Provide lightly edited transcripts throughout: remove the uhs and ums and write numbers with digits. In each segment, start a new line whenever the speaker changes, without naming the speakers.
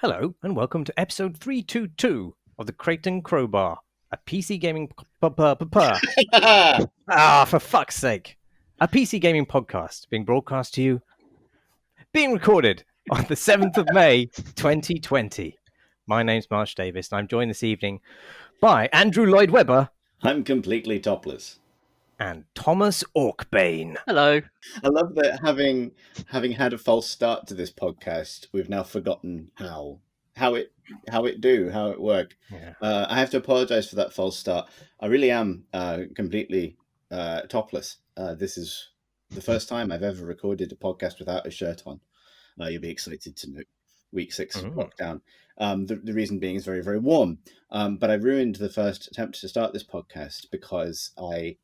Hello, and welcome to episode 322 of the Creighton Crowbar, a PC gaming for fuck's sake. A PC gaming podcast being broadcast to you, being recorded on the 7th of May, 2020. My name's Marsh Davis, and I'm joined this evening by Andrew Lloyd Webber
I'm completely topless.
and Thomas Orkbane.
Hello.
I love that having had a false start to this podcast, we've now forgotten how it work.
Yeah.
I have to apologize for that false start. I really am completely topless. This is the first time I've ever recorded a podcast without a shirt on. You'll be excited to know. Week 6 lockdown. The reason being is very, very warm. But I ruined the first attempt to start this podcast because I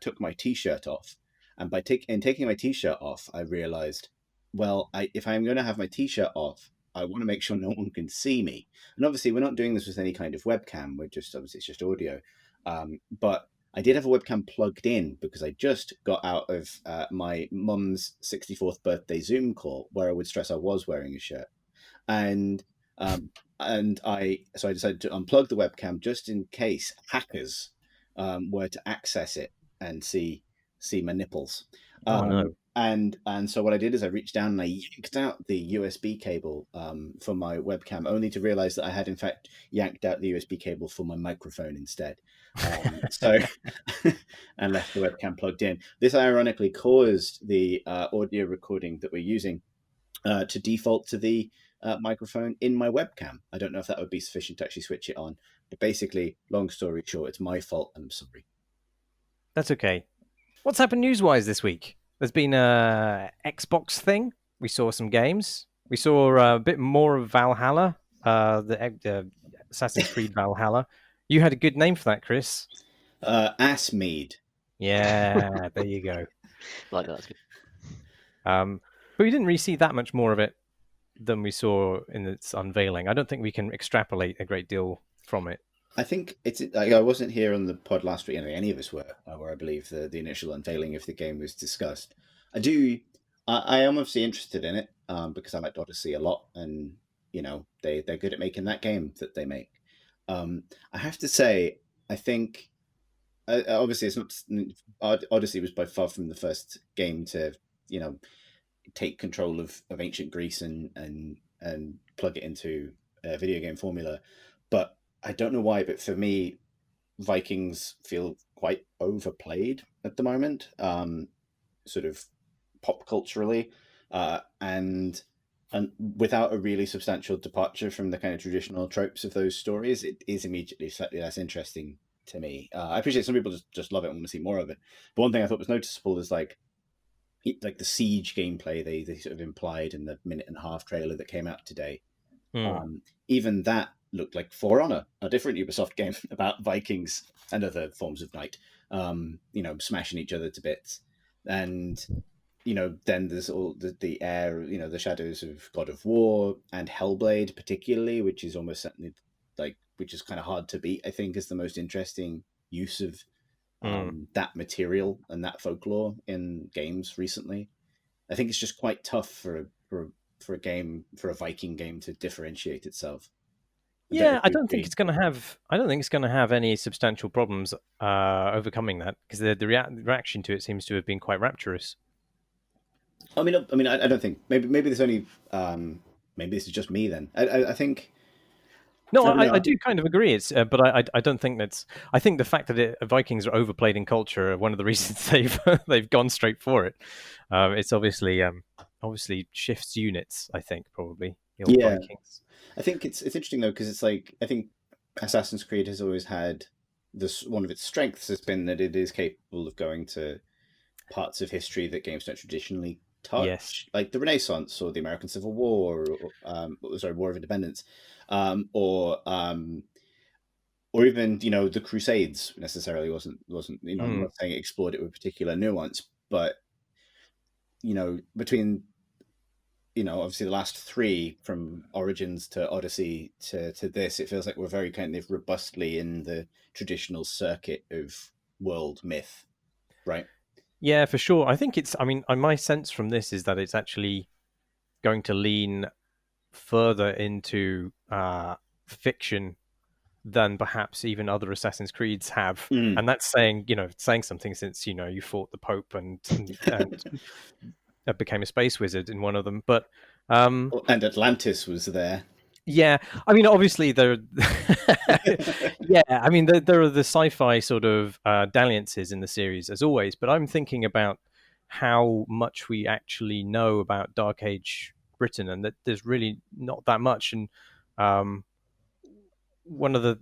took my t-shirt off. And by taking my t-shirt off, I realized, well, if I'm going to have my t-shirt off, I want to make sure no one can see me. And obviously, we're not doing this with any kind of webcam. Obviously, it's just audio. But I did have a webcam plugged in because I just got out of my mum's 64th birthday Zoom call where I would stress I was wearing a shirt. And I decided to unplug the webcam just in case hackers were to access it and see my nipples.
No.
And so what I did is I reached down and I yanked out the USB cable for my webcam, only to realize that I had in fact yanked out the USB cable for my microphone instead. And left the webcam plugged in. This ironically caused the audio recording that we're using to default to the microphone in my webcam. I don't know if that would be sufficient to actually switch it on. But basically, long story short, it's my fault and I'm sorry.
That's okay. What's happened news-wise this week? There's been a Xbox thing. We saw some games. We saw a bit more of Valhalla, the Assassin's Creed Valhalla. You had a good name for that, Chris.
Assmead.
Yeah, there you go.
Like that's good.
But we didn't really see that much more of it than we saw in its unveiling. I don't think we can extrapolate a great deal from it.
I think I wasn't here on the pod last week. Any of us were, where I believe the initial unveiling of the game was discussed. I am obviously interested in it because I liked Odyssey a lot, and they're good at making that game that they make. I have to say, I think obviously it's not. Odyssey was by far from the first game to take control of ancient Greece and plug it into a video game formula, but I don't know why, but for me, Vikings feel quite overplayed at the moment, sort of pop culturally, and without a really substantial departure from the kind of traditional tropes of those stories, it is immediately slightly less interesting to me. I appreciate some people just love it and want to see more of it. But one thing I thought was noticeable is like the siege gameplay they sort of implied in the 1.5-minute trailer that came out today. Even that looked like For Honor, a different Ubisoft game about Vikings and other forms of knight, smashing each other to bits. And, then there's all the air, the shadows of God of War and Hellblade particularly, which is almost certainly which is kind of hard to beat, I think, is the most interesting use of that material and that folklore in games recently. I think it's just quite tough for a Viking game to differentiate itself.
I don't think it's going to have any substantial problems overcoming that, because the reaction to it seems to have been quite rapturous.
I don't think maybe there's only maybe this is just me then. I think.
No, I do kind of agree. But I don't think that's. I think the fact that Vikings are overplayed in culture, one of the reasons they've gone straight for it. It's obviously shifts units. I think probably. Vikings.
I think it's interesting though, because it's like, I think Assassin's Creed has always had this. One of its strengths has been that it is capable of going to parts of history that games don't traditionally touch, like the Renaissance or the American Civil War, or War of Independence, or even the Crusades necessarily wasn't. I'm not saying it explored it with particular nuance, but between obviously the last three, from Origins to Odyssey to this, it feels like we're very kind of robustly in the traditional circuit of world myth, right?
Yeah, for sure. I think my sense from this is that it's actually going to lean further into fiction than perhaps even other Assassin's Creeds have.
Mm.
And that's saying, saying something, since, you fought the Pope and became a space wizard in one of them. But
And Atlantis was there.
yeah, I mean, obviously there. Yeah, I mean, there are the sci-fi sort of dalliances in the series as always, but I'm thinking about how much we actually know about Dark Age Britain, and that there's really not that much. And um, one of the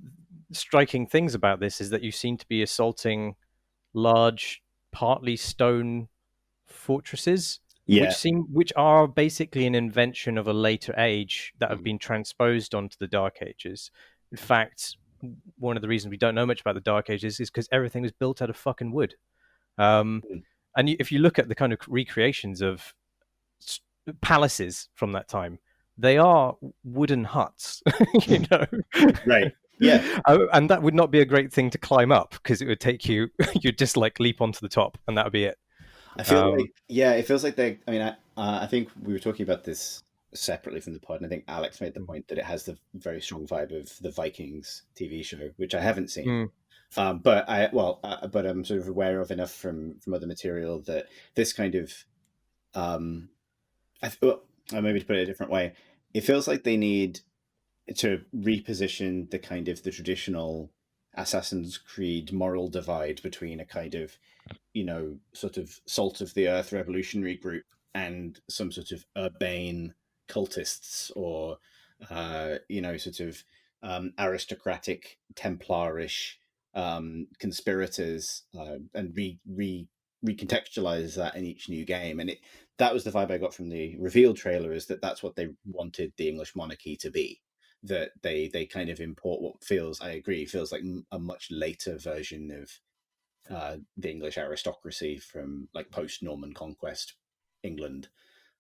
striking things about this is that you seem to be assaulting large, partly stone fortresses,
Yeah.
which are basically an invention of a later age that have
Mm.
been transposed onto the Dark Ages. In fact, one of the reasons we don't know much about the Dark Ages is because everything was built out of fucking wood. Um,
Mm.
and if you look at the kind of recreations of palaces from that time, they are wooden huts, you know.
Right. Yeah.
And that would not be a great thing to climb up, because it would take you, you'd just like leap onto the top, and that would be it.
I feel
Um,
like, yeah, it feels like they. I mean, I think we were talking about this separately from the pod, and I think Alex made the point that it has the very strong vibe of the Vikings TV show, which I haven't seen.
mm,
But I'm sort of aware of enough from other material that this kind of, um, maybe to put it a different way, it feels like they need to reposition the kind of the traditional Assassin's Creed moral divide between a kind of, sort of salt of the earth revolutionary group and some sort of urbane cultists, or sort of aristocratic Templarish conspirators, and recontextualize that in each new game. And that was the vibe I got from the reveal trailer, is that that's what they wanted the English monarchy to be. That they kind of import what feels like a much later version of the English aristocracy from like post Norman conquest England,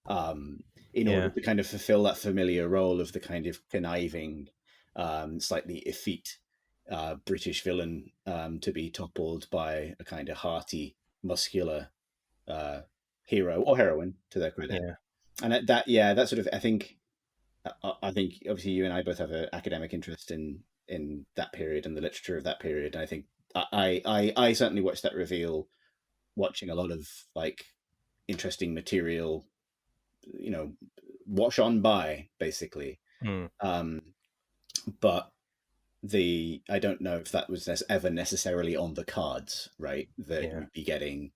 in order
yeah,
to kind of fulfill that familiar role of the kind of conniving, slightly effete British villain, to be toppled by a kind of hearty, muscular hero or heroine, to their credit.
yeah.
And that sort of, I think obviously you and I both have an academic interest in that period and the literature of that period. And I think I certainly watched that reveal, watching a lot of like interesting material, wash on by basically.
Mm,
Um, but I don't know if that was ever necessarily on the cards, right? That
yeah.
you'd be getting,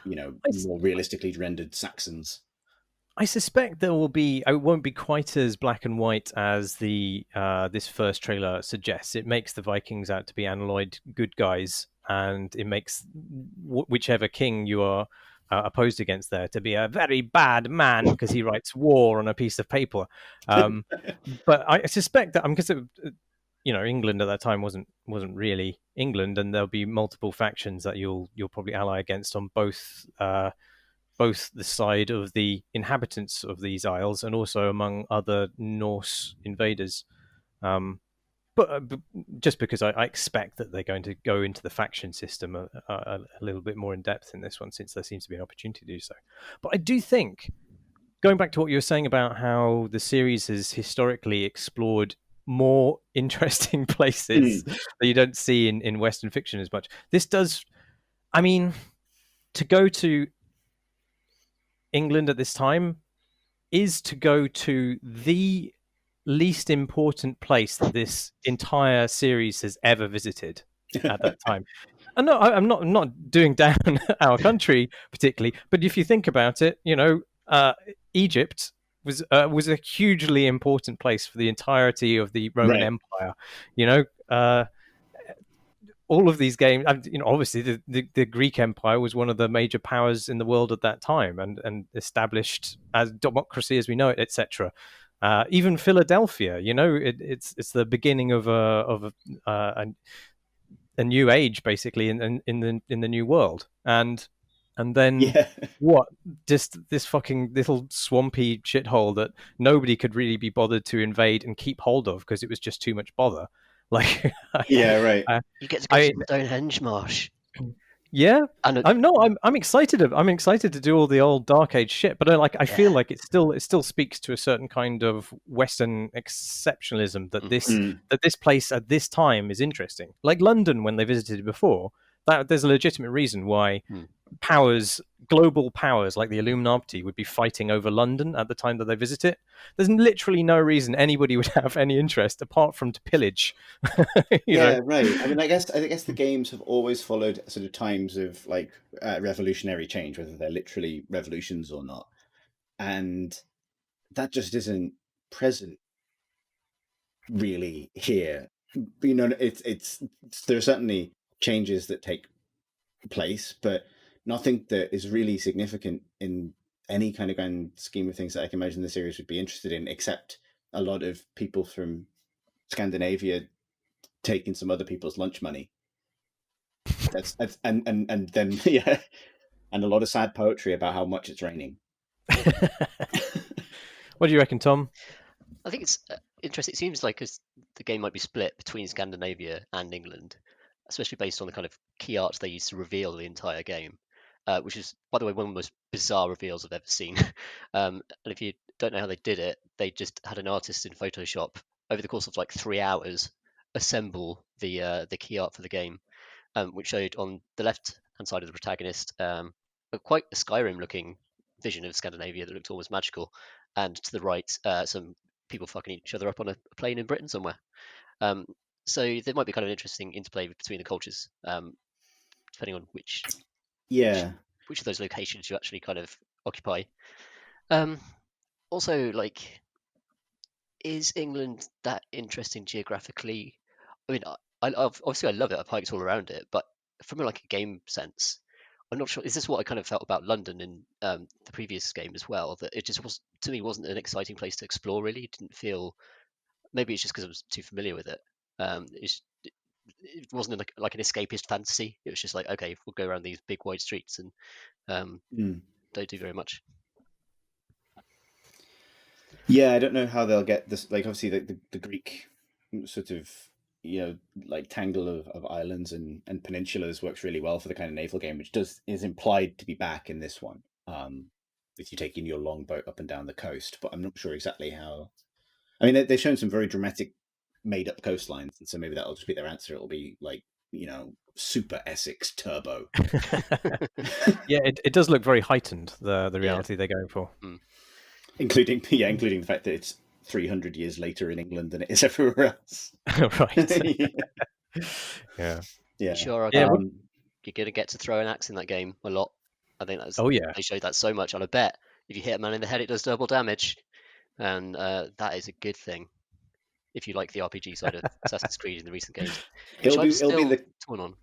I, s-
more realistically rendered Saxons.
I suspect there will be. It won't be quite as black and white as the this first trailer suggests. It makes the Vikings out to be unalloyed good guys, and it makes whichever king you are opposed against there to be a very bad man because he writes war on a piece of paper. Um, but I suspect that because England at that time wasn't really England, and there'll be multiple factions that you'll probably ally against on both the side of the inhabitants of these isles and also among other Norse invaders. But just because I expect that they're going to go into the faction system a little bit more in depth in this one, since there seems to be an opportunity to do so. But I do think, going back to what you were saying about how the series has historically explored more interesting places
Mm.
that you don't see in Western fiction as much, this does. I mean, to go to England at this time is to go to the least important place that this entire series has ever visited at that time. And no, I'm not doing down our country particularly, but if you think about it, Egypt was a hugely important place for the entirety of the Roman
Right.
Empire. You know, all of these games, obviously the Greek Empire was one of the major powers in the world at that time, and established as democracy as we know it, etc. Even Philadelphia, it's the beginning of a new age, basically, in the new world, and then
Yeah.
what? Just this fucking little swampy shithole that nobody could really be bothered to invade and keep hold of because it was just too much bother. Like,
Yeah. Right.
I,
You get to go
I
to Stonehenge, Marsh.
Yeah,
And
I'm excited. I'm excited to do all the old Dark Age shit, but I feel
yeah.
like it still speaks to a certain kind of Western exceptionalism that this
Mm.
that this place at this time is interesting. Like London when they visited it before, that there's a legitimate reason why
Hmm.
global powers like the Illuminati would be fighting over London at the time that they visit it. There's literally no reason anybody would have any interest apart from to pillage. you know.
Yeah, right. I mean, I guess the games have always followed sort of times of like revolutionary change, whether they're literally revolutions or not, and that just isn't present really here. You know, it's there are certainly changes that take place, but nothing that is really significant in any kind of grand scheme of things that I can imagine the series would be interested in, except a lot of people from Scandinavia taking some other people's lunch money. That's and then yeah, and a lot of sad poetry about how much it's raining.
What do you reckon, Tom?
I think it's interesting. It seems like the game might be split between Scandinavia and England, especially based on the kind of key art they used to reveal the entire game, which is, by the way, one of the most bizarre reveals I've ever seen. And if you don't know how they did it, they just had an artist in Photoshop over the course of like 3 hours assemble the key art for the game, which showed on the left hand side of the protagonist quite a Skyrim looking vision of Scandinavia that looked almost magical, and to the right, some people fucking each other up on a plane in Britain somewhere. Um, so there might be kind of an interesting interplay between the cultures, depending on which
Yeah,
which of those locations you actually kind of occupy. Um, Also, like, is England that interesting geographically? I mean, obviously I love it. I've hiked all around it, but from like a game sense, I'm not sure. Is this what I kind of felt about London in the previous game as well? That it just was, to me, wasn't an exciting place to explore. Really, it didn't feel. Maybe it's just because I was too familiar with it. It wasn't like an escapist fantasy. It was just like, okay, we'll go around these big wide streets and um,
mm.
don't do very much.
Yeah. I don't know how they'll get this. Like, obviously, the Greek sort of like tangle of islands and peninsulas works really well for the kind of naval game, which is implied to be back in this one. With you taking your longboat up and down the coast, but I'm not sure exactly how. I mean, they've shown some very dramatic, made-up coastlines, and so maybe that'll just be their answer. It'll be like super Essex turbo.
Yeah, it does look very heightened, the
Yeah.
reality they're going for.
Mm.
including the fact that it's 300 years later in England than it is everywhere else.
Right.
Yeah.
Yeah.
Yeah.
You sure are
Yeah.
you're gonna get to throw an axe in that game a lot. I think
Oh yeah.
they showed that so much, and I bet if you hit a man in the head, it does double damage, and that is a good thing if you like the RPG side of Assassin's Creed in the recent games, which I'm
It'll be
still
the
torn on.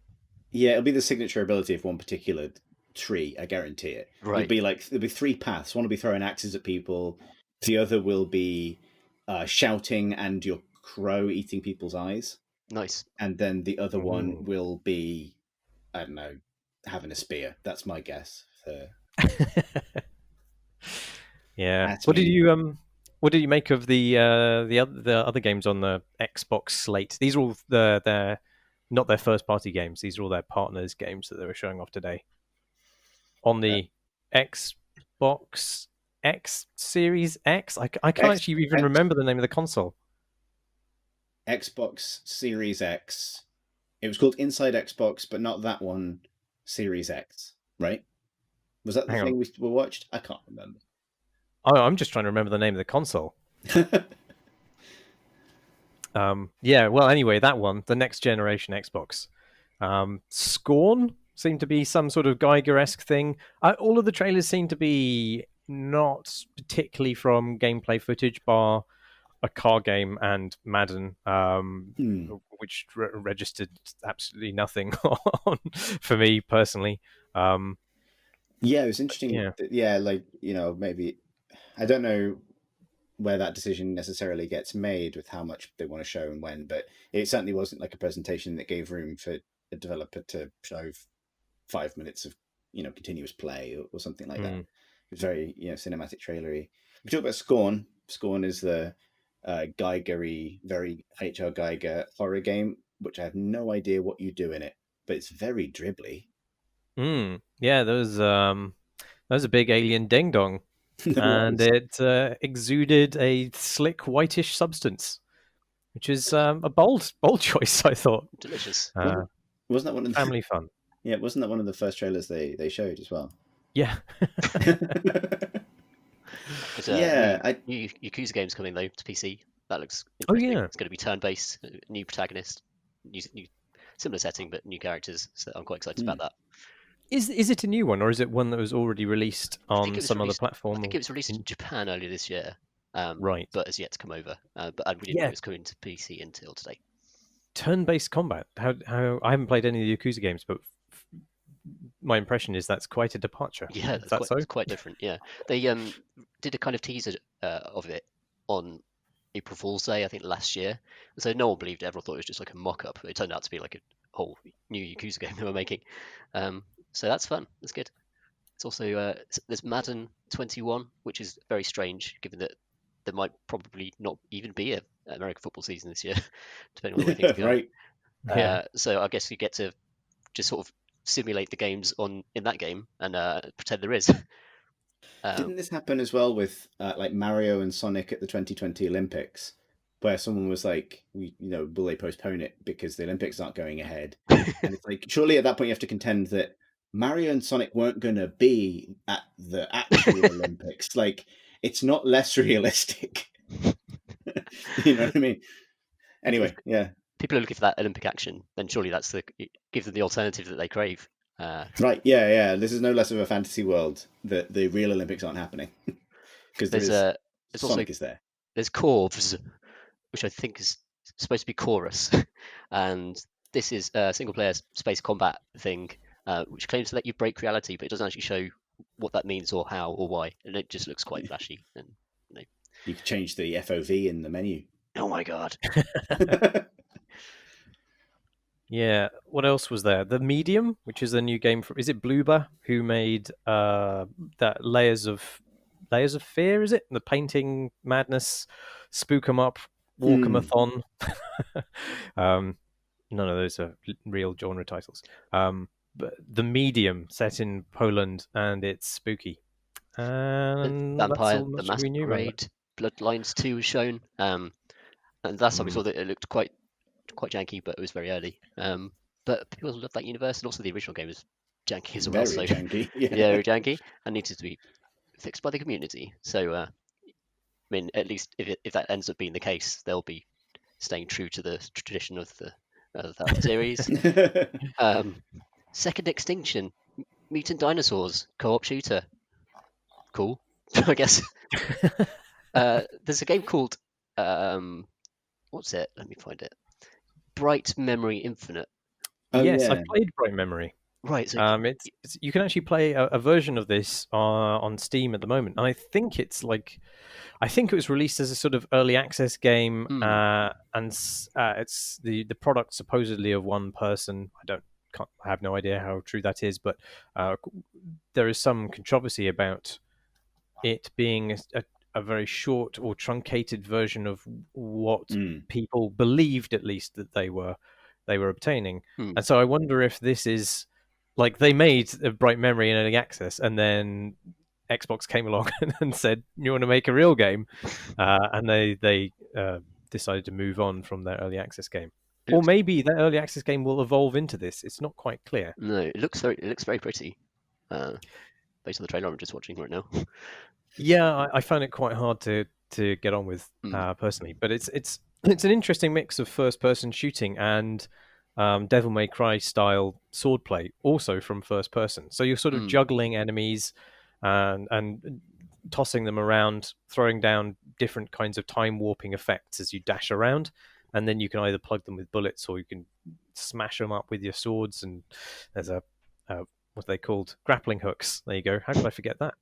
Yeah, it'll be the signature ability of one particular tree. I guarantee it. It'll
Right,
be like there'll be three paths. One will be throwing axes at people. The other will be shouting and your crow eating people's eyes.
nice.
And then the other one
Ooh.
will be, I don't know, having a spear. That's my guess.
Yeah.
At me.
What did you make of the other games on the Xbox slate? These are all their not their first party games. These are all their partners games that they were showing off today on
Uh,
the Xbox X Series X. I can't
X,
actually even
X,
remember the name of the console.
Xbox Series X. It was called Inside Xbox, but not that one. Series X, right? Was that the
Hang on.
thing we watched? I can't remember.
Oh, I'm just trying to remember the name of the console. Yeah, well, anyway, that one, the next generation Xbox. Scorn seemed to be some sort of Geiger-esque thing. All of the trailers seem to be not particularly from gameplay footage, bar a car game and Madden,
Hmm.
which registered absolutely nothing on for me personally.
Yeah, it was interesting.
Yeah.
Yeah, like maybe I don't know where that decision necessarily gets made with how much they want to show and when, but it certainly wasn't like a presentation that gave room for a developer to show 5 minutes of continuous play or something like that.
Mm.
It was very cinematic trailery. We talk about Scorn. Scorn is the Geigery, very HR Geiger horror game, which I have no idea what you do in it, but it's very dribbly.
Yeah, there was a big alien ding dong,
There
and
was.
it exuded a slick whitish substance, which is a bold choice, I thought.
Delicious.
Wasn't that one of the,
Family fun.
yeah, wasn't that one of the first trailers they showed as well?
Yeah.
There's
Yeah,
new Yakuza games coming though to PC. That looks
Oh
interesting.
yeah.
It's going to be turn-based, new protagonist, new similar setting but new characters. So I'm quite excited about that.
Is it a new one, or is it one that was already released on some other
I
platform?
think it was released in Japan earlier this year,
Right.
but has yet to come over. But we didn't know
Yeah.
it was coming to PC until today.
Turn-based combat. How I haven't played any of the Yakuza games, but my impression is that's quite a departure.
Yeah,
Is that so?
it's quite different. Yeah, they did a kind of teaser of it on April Fool's Day, I think last year. So no one believed it. Everyone thought it was just like a mock-up. It turned out to be like a whole new Yakuza game they were making. So that's fun. That's good. It's also there's Madden 21, which is very strange given that there might probably not even be a American football season this year, depending on the way things go.
right.
Yeah.
So I guess you get to just sort of simulate the games in that game and pretend there is.
Didn't this happen as well with like Mario and Sonic at the 2020 Olympics, where someone was like, will they postpone it because the Olympics aren't going ahead? And it's like, surely at that point you have to contend that Mario and Sonic weren't going to be at the actual Olympics. Like, it's not less realistic. You know what I mean? Anyway, yeah.
People are looking for that Olympic action, then surely that's give them the alternative that they crave.
Right, yeah. This is no less of a fantasy world that the real Olympics aren't happening. Because
there's
Sonic is there.
There's Corvs, which I think is supposed to be Chorus, and this is a single-player space combat thing, which claims to let you break reality, but it doesn't actually show what that means or how or why, and it just looks quite flashy. And
you can change the FOV in the menu.
Oh my god!
Yeah. What else was there? The Medium, which is a new game from, is it Bloober, who made that Layers of Fear? Is it the painting madness, spook 'em up, walk 'em a thon? None of those are real genre titles. But the Medium, set in Poland, and it's spooky. And
Vampire,
that's all
the
much we knew about it.
Masquerade, Bloodlines 2 was shown, and last time we saw that it looked quite janky, but it was very early. But people love that universe, and also the original game is janky as well.
Very janky,
yeah, very janky, and needs to be fixed by the community. So, I mean, at least if that ends up being the case, they'll be staying true to the tradition of that series. Second Extinction, Mutant Dinosaurs, co-op shooter. Cool, I guess. There's a game called what's it? Let me find it. Bright Memory Infinite.
Oh,
yes,
yeah.
I've played Bright Memory.
Right. So
you can actually play a version of this on Steam at the moment, and I think it was released as a sort of early access game, and it's the product supposedly of one person. I have no idea how true that is, but there is some controversy about it being a very short or truncated version of what people believed, at least, that they were obtaining. And so I wonder if this is like they made a Bright Memory in early access, and then Xbox came along and said, "You want to make a real game?" And they decided to move on from their early access game. Or maybe that early access game will evolve into this. It's not quite clear.
No, it looks very pretty. Based on the trailer I'm just watching right now.
Yeah, I found it quite hard to get on with personally, but it's an interesting mix of first person shooting and Devil May Cry style swordplay, also from first person. So you're sort of juggling enemies and tossing them around, throwing down different kinds of time warping effects as you dash around, and then you can either plug them with bullets or you can smash them up with your swords. And there's a what are they called? Grappling hooks. There you go. How could I forget that?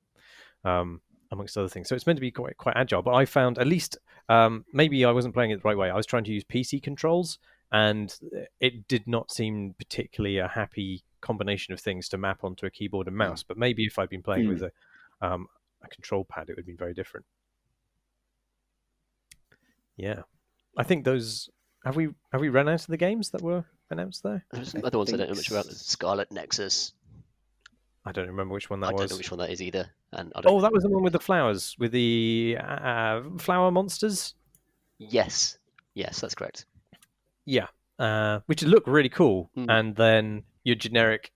Amongst other things. So it's meant to be quite agile, but I found, at least maybe I wasn't playing it the right way. I was trying to use PC controls, and it did not seem particularly a happy combination of things to map onto a keyboard and mouse. But maybe if I'd been playing with a control pad, it would have been very different. Yeah, I think those. Have we run out of the games that were announced there?
There's some other ones I don't know much about. Scarlet Nexus.
I don't remember which one that
I
was.
don't know which one that is either, and I don't.
Oh, that was the one with the flowers, with the flower monsters.
Yes, that's correct.
Yeah, which look really cool.
Mm.
And then your generic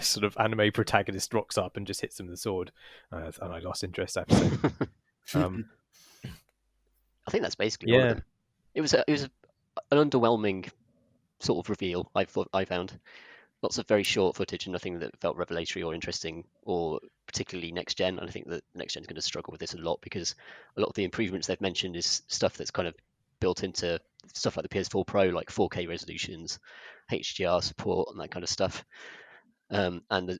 sort of anime protagonist rocks up and just hits them with a sword, and I lost interest. I have to say.
I think that's basically all of
Yeah,
them. It was an underwhelming sort of reveal. I found lots of very short footage and nothing that felt revelatory or interesting or particularly next gen. And I think that next gen is going to struggle with this a lot because a lot of the improvements they've mentioned is stuff that's kind of built into stuff like the PS4 Pro, like 4K resolutions, HDR support, and that kind of stuff. And the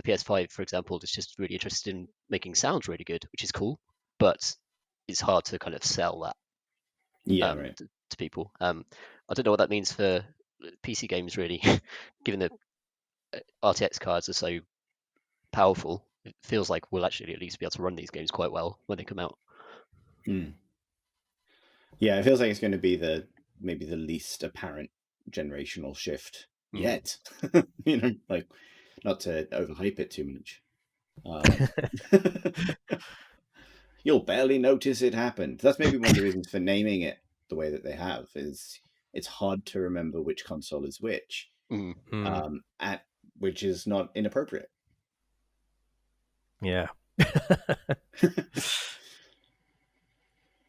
PS5, for example, is just really interested in making sounds really good, which is cool, but it's hard to kind of sell that
Yeah, right.
to people. I don't know what that means for PC games, really, given that RTX cards are so powerful. It feels like we'll actually at least be able to run these games quite well when they come out.
Mm. Yeah, it feels like it's going to be maybe the least apparent generational shift yet. Like not to overhype it too much. You'll barely notice it happened. That's maybe one of the reasons for naming it the way that they have, is it's hard to remember which console is which, which is not inappropriate.
Yeah.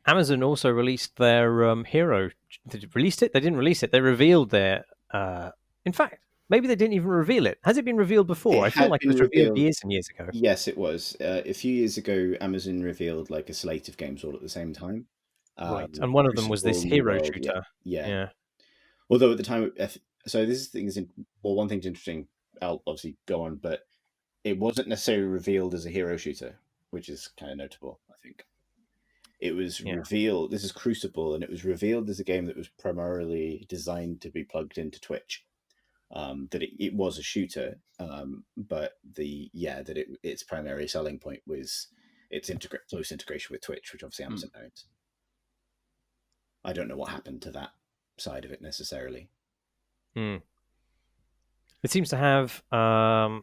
Amazon also released their Hero. They released it? They didn't release it. They revealed their. In fact, maybe they didn't even reveal it. Has it been revealed before?
It
I feel
had
like it
been
was revealed
revealed.
years and years ago.
Yes, it was. A few years ago, Amazon revealed like a slate of games all at the same time.
Right, and one of them was this
Crucible, New
hero
World,
shooter. Yeah.
Although at the time, so this thing well, one thing's interesting. I'll obviously go on, but it wasn't necessarily revealed as a hero shooter, which is kind of notable, I think. It was revealed. This is Crucible, and it was revealed as a game that was primarily designed to be plugged into Twitch. That it was a shooter, but its primary selling point was its close integration with Twitch, which obviously Amazon owns. I don't know what happened to that side of it necessarily.
It seems to have a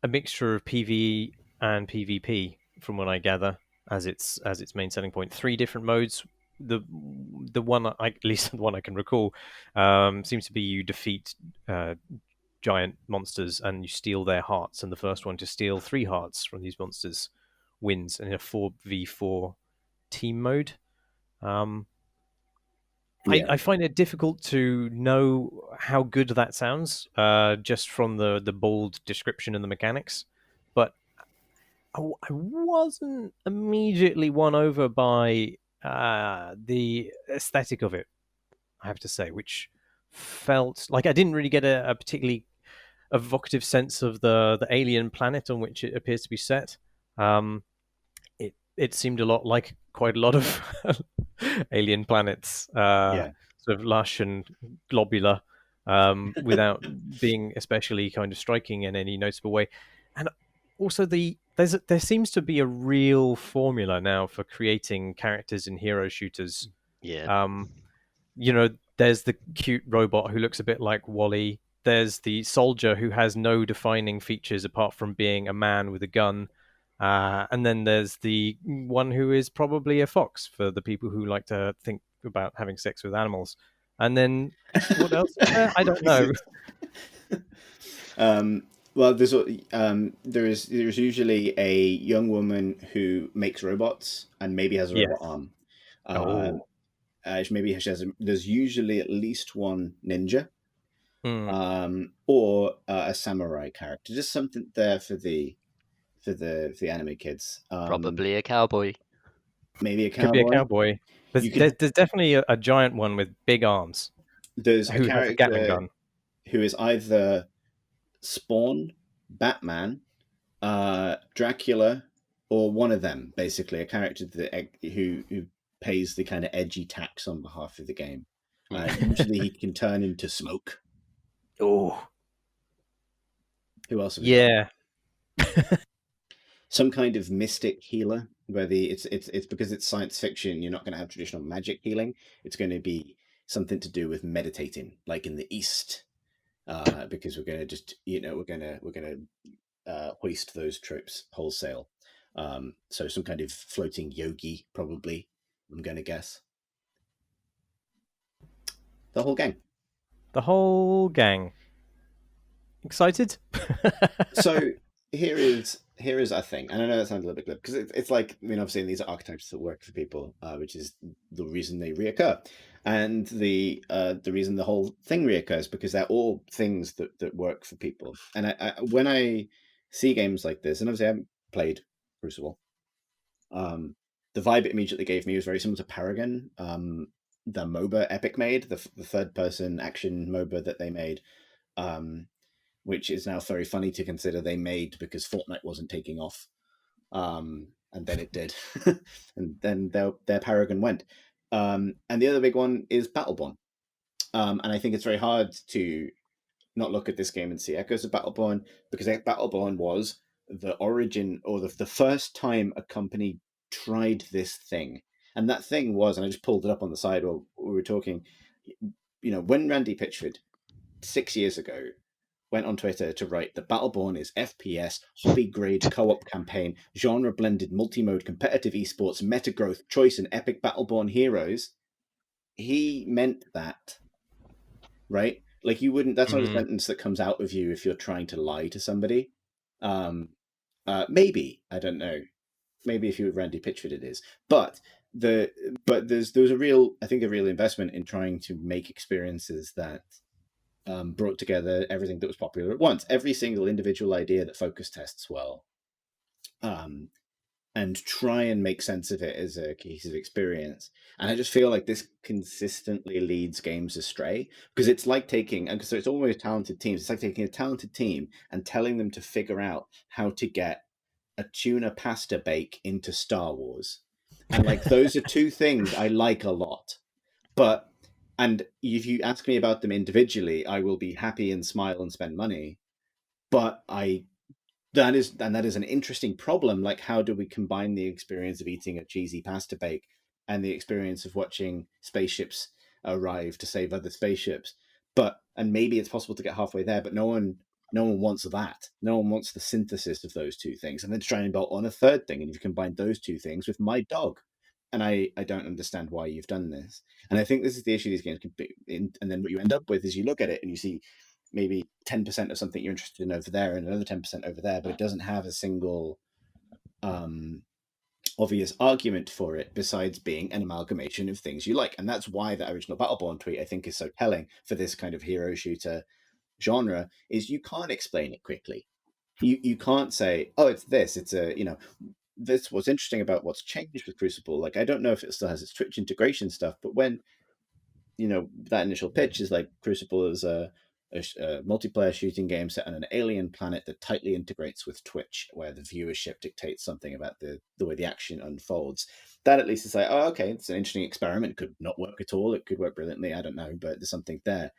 mixture of PvE and PvP, from what I gather, as its main selling point. 3 different modes. The one, at least the one I can recall, seems to be you defeat giant monsters and you steal their hearts. And the first one to steal 3 hearts from these monsters wins in a 4v4 team mode. I find it difficult to know how good that sounds just from the bold description and the mechanics, but I wasn't immediately won over by the aesthetic of it, I have to say, which felt like I didn't really get a particularly evocative sense of the alien planet on which it appears to be set. It seemed a lot like quite a lot of alien planets, sort of lush and globular, without being especially kind of striking in any noticeable way. And also, there seems to be a real formula now for creating characters in hero shooters.
Yeah.
There's the cute robot who looks a bit like Wall-E. There's the soldier who has no defining features apart from being a man with a gun. And then there's the one who is probably a fox for the people who like to think about having sex with animals. And then what else is there? I don't know.
Well, there's usually a young woman who makes robots and maybe has a robot arm. There's usually at least one ninja, or a samurai character. Just something there for the anime kids.
Probably a cowboy.
Maybe a cowboy.
Could be a cowboy. There's definitely a giant one with big arms.
There's
who has a Gatling gun.
Who is either Spawn, Batman, Dracula, or one of them. Basically, a character who pays the kind of edgy tax on behalf of the game. Usually, he can turn into smoke.
Oh,
who else? Have we got? Some kind of mystic healer, where it's because it's science fiction. You're not going to have traditional magic healing. It's going to be something to do with meditating, like in the East, because we're going to just we're going to hoist those tropes wholesale. So some kind of floating yogi, probably, I'm going to guess. The whole gang.
The whole gang. Excited?
So here is a thing, and I know that sounds a little bit glib because it's like, I mean, obviously these are archetypes that work for people, which is the reason they reoccur, and the reason the whole thing reoccurs, because they're all things that work for people. And I when I see games like this, and obviously I haven't played Crucible, the vibe it immediately gave me was very similar to Paragon, the MOBA Epic made, the third person action MOBA that they made. Which is now very funny to consider they made because Fortnite wasn't taking off. And then it did. And then their Paragon went. And the other big one is Battleborn. And I think it's very hard to not look at this game and see echoes of Battleborn, because Battleborn was the origin, or the first time a company tried this thing. And that thing was, and I just pulled it up on the side while we were talking, when Randy Pitchford 6 years ago went on Twitter to write the Battleborn is FPS, hobby-grade co-op campaign, genre-blended multi-mode competitive esports, meta-growth, choice, and epic Battleborn heroes, he meant that, right? Like, you wouldn't, that's not a sentence that comes out of you if you're trying to lie to somebody. Maybe, I don't know. Maybe if you were Randy Pitchford it is. But there was a real investment in trying to make experiences that brought together everything that was popular at once, every single individual idea that focus tests well, and try and make sense of it as a cohesive experience. And I just feel like this consistently leads games astray, because it's like taking, and so it's always talented teams, it's like taking a talented team and telling them to figure out how to get a tuna pasta bake into Star Wars. And like, those are two things I like a lot, and if you ask me about them individually, I will be happy and smile and spend money. But that is an interesting problem. Like, how do we combine the experience of eating a cheesy pasta bake and the experience of watching spaceships arrive to save other spaceships? And maybe it's possible to get halfway there, but no one wants that. No one wants the synthesis of those two things, and then try and build on a third thing. And you combine those two things with my dog. And I don't understand why you've done this. And I think this is the issue these games can be in. And then what you end up with is you look at it and you see maybe 10% of something you're interested in over there and another 10% over there, but it doesn't have a single obvious argument for it besides being an amalgamation of things you like. And that's why the original Battleborn tweet, I think, is so telling for this kind of hero shooter genre, is you can't explain it quickly. You can't say, oh, it's this, it's a, this was interesting about what's changed with Crucible. Like, I don't know if it still has its Twitch integration stuff, but when, that initial pitch is like, Crucible is a multiplayer shooting game set on an alien planet that tightly integrates with Twitch, where the viewership dictates something about the way the action unfolds. That at least is like, oh, okay, it's an interesting experiment. It could not work at all. It could work brilliantly. I don't know, but there's something there.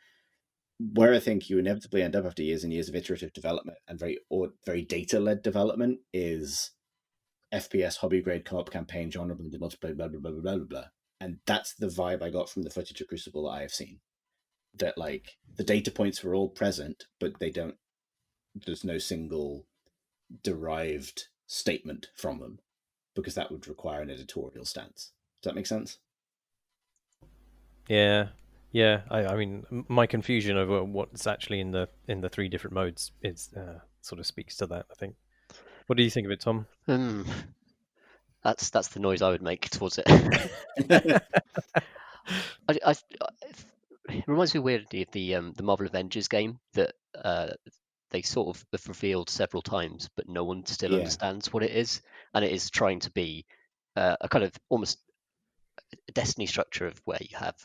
Where I think you inevitably end up after years and years of iterative development and very data-led development is FPS, hobby-grade co-op campaign, genre-blended multiplayer, blah, blah, blah, blah, blah, blah. And that's the vibe I got from the footage of Crucible that I have seen. That, like, the data points were all present, but there's no single derived statement from them, because that would require an editorial stance. Does that make sense?
Yeah. I mean, my confusion over what's actually in the 3 different modes is sort of speaks to that, I think. What do you think of it, Tom?
That's the noise I would make towards it. It reminds me weirdly of the Marvel Avengers game that they sort of have revealed several times, but no one still understands what it is, and it is trying to be a kind of almost a Destiny structure of where you have,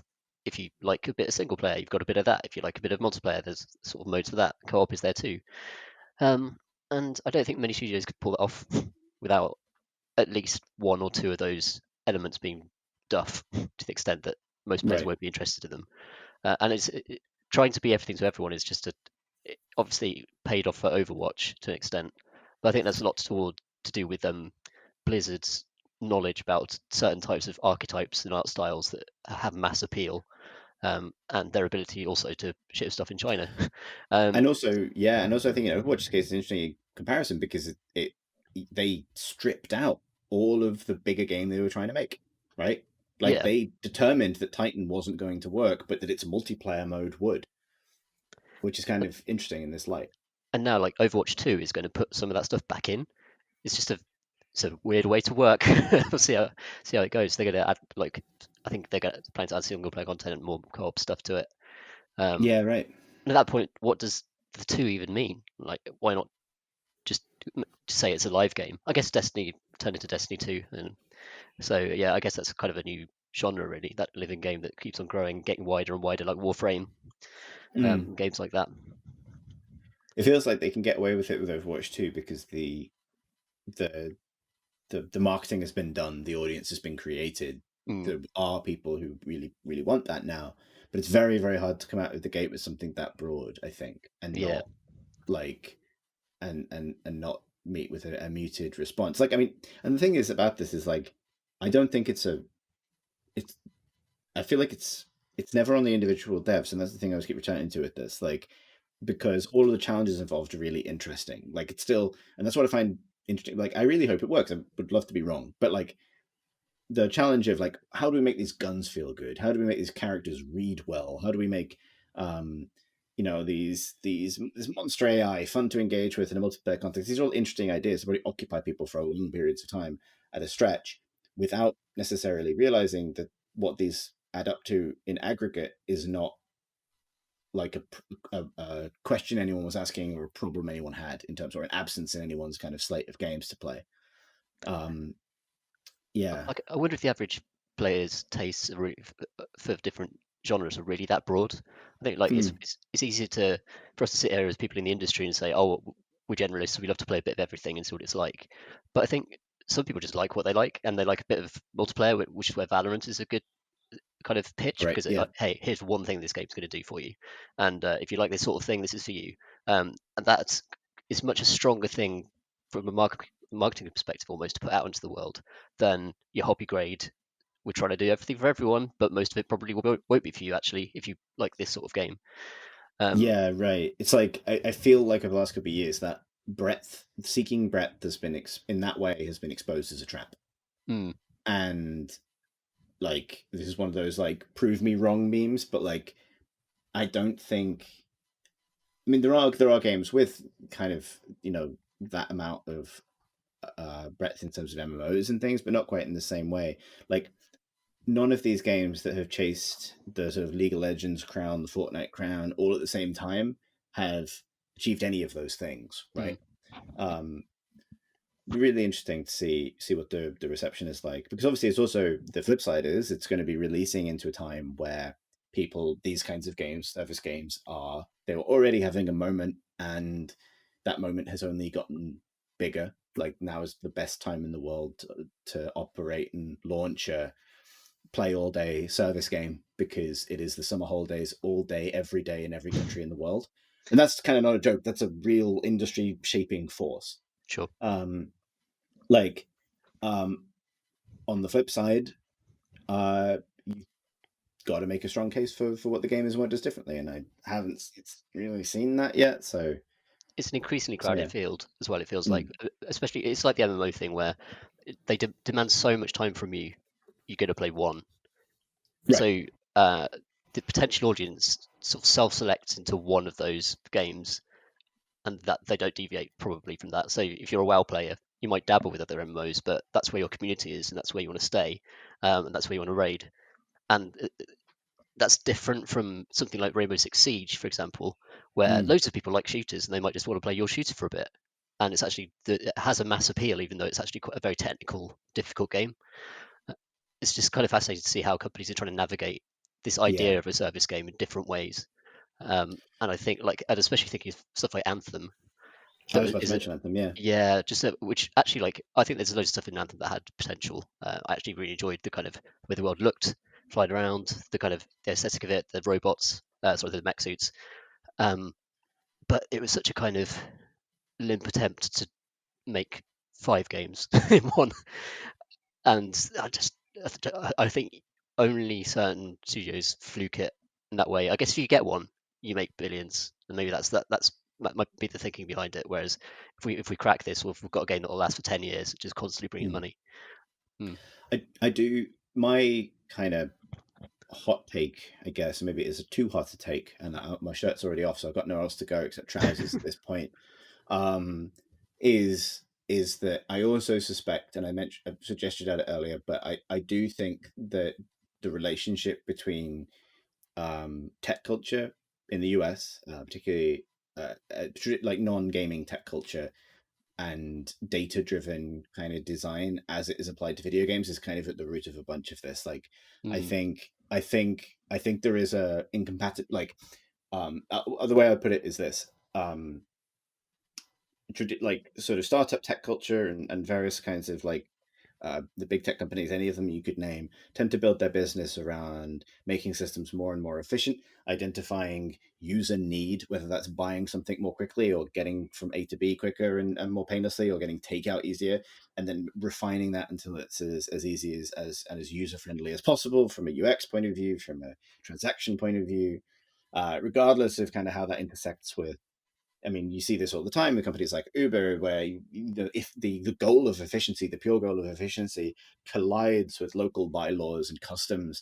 if you like a bit of single player, you've got a bit of that. If you like a bit of multiplayer, there's sort of modes for that. Co-op is there too, and I don't think many studios could pull it off without at least one or two of those elements being duff to the extent that most players won't be interested in them. And it's trying to be everything to everyone is just obviously paid off for Overwatch to an extent, but I think that's a lot to do with Blizzard's knowledge about certain types of archetypes and art styles that have mass appeal, and their ability also to ship stuff in China.
And also, I think Overwatch's case is an interesting comparison because they stripped out all of the bigger game they were trying to make, right? Like
Yeah,
they determined that Titan wasn't going to work, but that its multiplayer mode would, which is kind of interesting in this light.
and now like Overwatch 2 is going to put some of that stuff back in. It's just it's a weird way to work. We'll see how it goes. They're going to add like I think they're going to plan to add single player content and more co-op stuff to it.
Yeah, right.
And at that point, what does the 2 even mean? Like, why not just say it's a live game? I guess Destiny turned into Destiny 2, and so yeah, I guess that's kind of a new genre really. That living game that keeps on growing, getting wider and wider, like Warframe, games like that.
It feels like they can get away with it with Overwatch 2 because the marketing has been done, the audience has been created. There are people who really, really want that now, but it's very, very hard to come out of the gate with something that broad, I think, and not like, and not meet with a muted response. Like, I mean, and the thing is about this is like, I don't think I feel like it's never on the individual devs, and that's the thing I always keep returning to with this, like, because all of the challenges involved are really interesting. Like, it's still, and that's what I find interesting. Like, I really hope it works. I would love to be wrong, but like the challenge of like, how do we make these guns feel good? How do we make these characters read well? How do we make these monster AI fun to engage with in a multiplayer context? These are all interesting ideas that really occupy people for long periods of time at a stretch, without necessarily realizing that what these add up to in aggregate is not like a question anyone was asking or a problem anyone had in terms, or an absence in anyone's kind of slate of games to play. Yeah.
I wonder if the average player's tastes for different genres are really that broad. I think like it's easy for us to sit here as people in the industry and say, oh, we're generalists, so we love to play a bit of everything and see what it's like. But I think some people just like what they like, and they like a bit of multiplayer, which is where Valorant is a good kind of pitch,
Right.
because
Yeah.
hey, here's one thing this game's going to do for you, and if you like this sort of thing, this is for you. And that is much a stronger thing from a marketing perspective almost to put out into the world than your hobby grade. We're trying to do everything for everyone, but most of it probably won't be for you actually if you like this sort of game.
Yeah, right. It's like I feel like over the last couple of years that seeking breadth has been in that way has been exposed as a trap. And like this is one of those like prove me wrong memes, but like I don't think. I mean, there are games with kind of that amount of breadth in terms of MMOs and things, but not quite in the same way. Like none of these games that have chased the sort of League of Legends crown, the Fortnite crown, all at the same time have achieved any of those things, right? Really interesting to see what the reception is like, because obviously it's also the flip side is it's going to be releasing into a time where these kinds of games, service games, they were already having a moment, and that moment has only gotten bigger. Like now is the best time in the world to operate and launch a play all day service game, because it is the summer holidays all day, every day in every country in the world. And that's kind of not a joke. That's a real industry shaping force.
Sure.
On the flip side, you've got to make a strong case for what the game is and what it does differently. And I haven't really seen that yet. So
it's an increasingly crowded field as well. It feels like, especially it's like the MMO thing where they demand so much time from you. You're going to play one. Right. So the potential audience sort of self-selects into one of those games, and that they don't deviate probably from that. So if you're a WoW player, you might dabble with other MMOs, but that's where your community is, and that's where you want to stay, and that's where you want to raid. And that's different from something like Rainbow Six Siege, for example, where loads of people like shooters, and they might just want to play your shooter for a bit. And it's actually it has a mass appeal, even though it's actually quite a very technical, difficult game. It's just kind of fascinating to see how companies are trying to navigate this idea of a service game in different ways. And I think, and especially thinking of stuff like Anthem.
I was about to mention Anthem, yeah.
Yeah, which actually, I think there's loads of stuff in Anthem that had potential. I actually really enjoyed the kind of way the world looked, flying around, the kind of the aesthetic of it, the robots, the mech suits. But it was such a kind of limp attempt to make 5 games in one. And I think only certain studios fluke it in that way. I guess if you get one, you make billions, and maybe that might be the thinking behind it. Whereas if we crack this, we've got a game that will last for 10 years, just constantly bringing money.
I do my kind of hot take, I guess. Maybe it's too hot to take, and my shirt's already off, so I've got nowhere else to go except trousers at this point. Is that I also suspect, and I suggested it earlier, but I do think that the relationship between tech culture in the US, particularly like non-gaming tech culture, and data-driven kind of design as it is applied to video games is kind of at the root of a bunch of this. Like, I think there is a incompatible, like, the way I put it is this. Like sort of startup tech culture and various kinds of like the big tech companies, any of them you could name, tend to build their business around making systems more and more efficient, identifying user need, whether that's buying something more quickly or getting from A to B quicker and more painlessly, or getting takeout easier, and then refining that until it's as easy and as user friendly as possible from a UX point of view, from a transaction point of view, regardless of kind of how that intersects with. I mean, you see this all the time with companies like Uber, where if the goal of efficiency, the pure goal of efficiency, collides with local bylaws and customs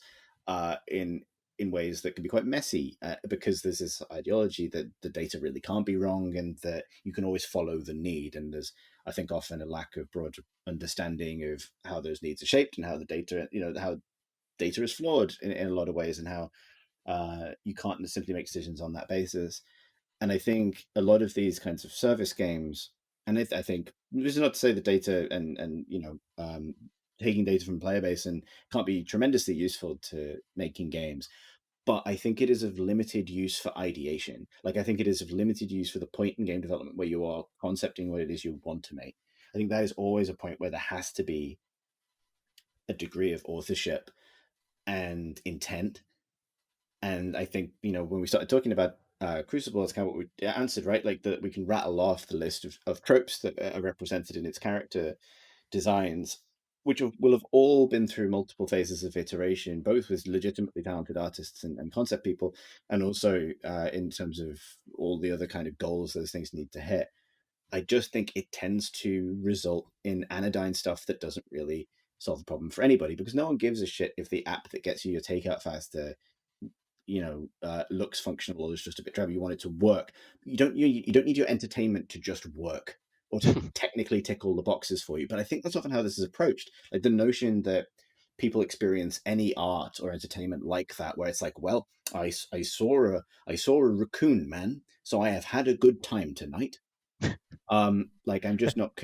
in ways that can be quite messy, because there's this ideology that the data really can't be wrong and that you can always follow the need. And there's, I think, often a lack of broad understanding of how those needs are shaped and how the data, how data is flawed in a lot of ways, and how you can't simply make decisions on that basis. And I think a lot of these kinds of service games, and I think this is not to say the data and taking data from player base and can't be tremendously useful to making games, but I think it is of limited use for ideation. Like, I think it is of limited use for the point in game development where you are concepting what it is you want to make. I think that is always a point where there has to be a degree of authorship and intent. And I think, when we started talking about Crucible, it's kind of what we answered, right? Like, that we can rattle off the list of tropes that are represented in its character designs, which will have all been through multiple phases of iteration, both with legitimately talented artists and concept people, and also in terms of all the other kind of goals those things need to hit. I just think it tends to result in anodyne stuff that doesn't really solve the problem for anybody, because no one gives a shit if the app that gets you your takeout faster looks functional or is just a bit drabby. You want it to work. You don't need your entertainment to just work or to technically tick all the boxes for you. But I think that's often how this is approached. Like, the notion that people experience any art or entertainment like that, where it's like, well, I saw a Raccoon-Man, so I have had a good time tonight. Like, I'm just not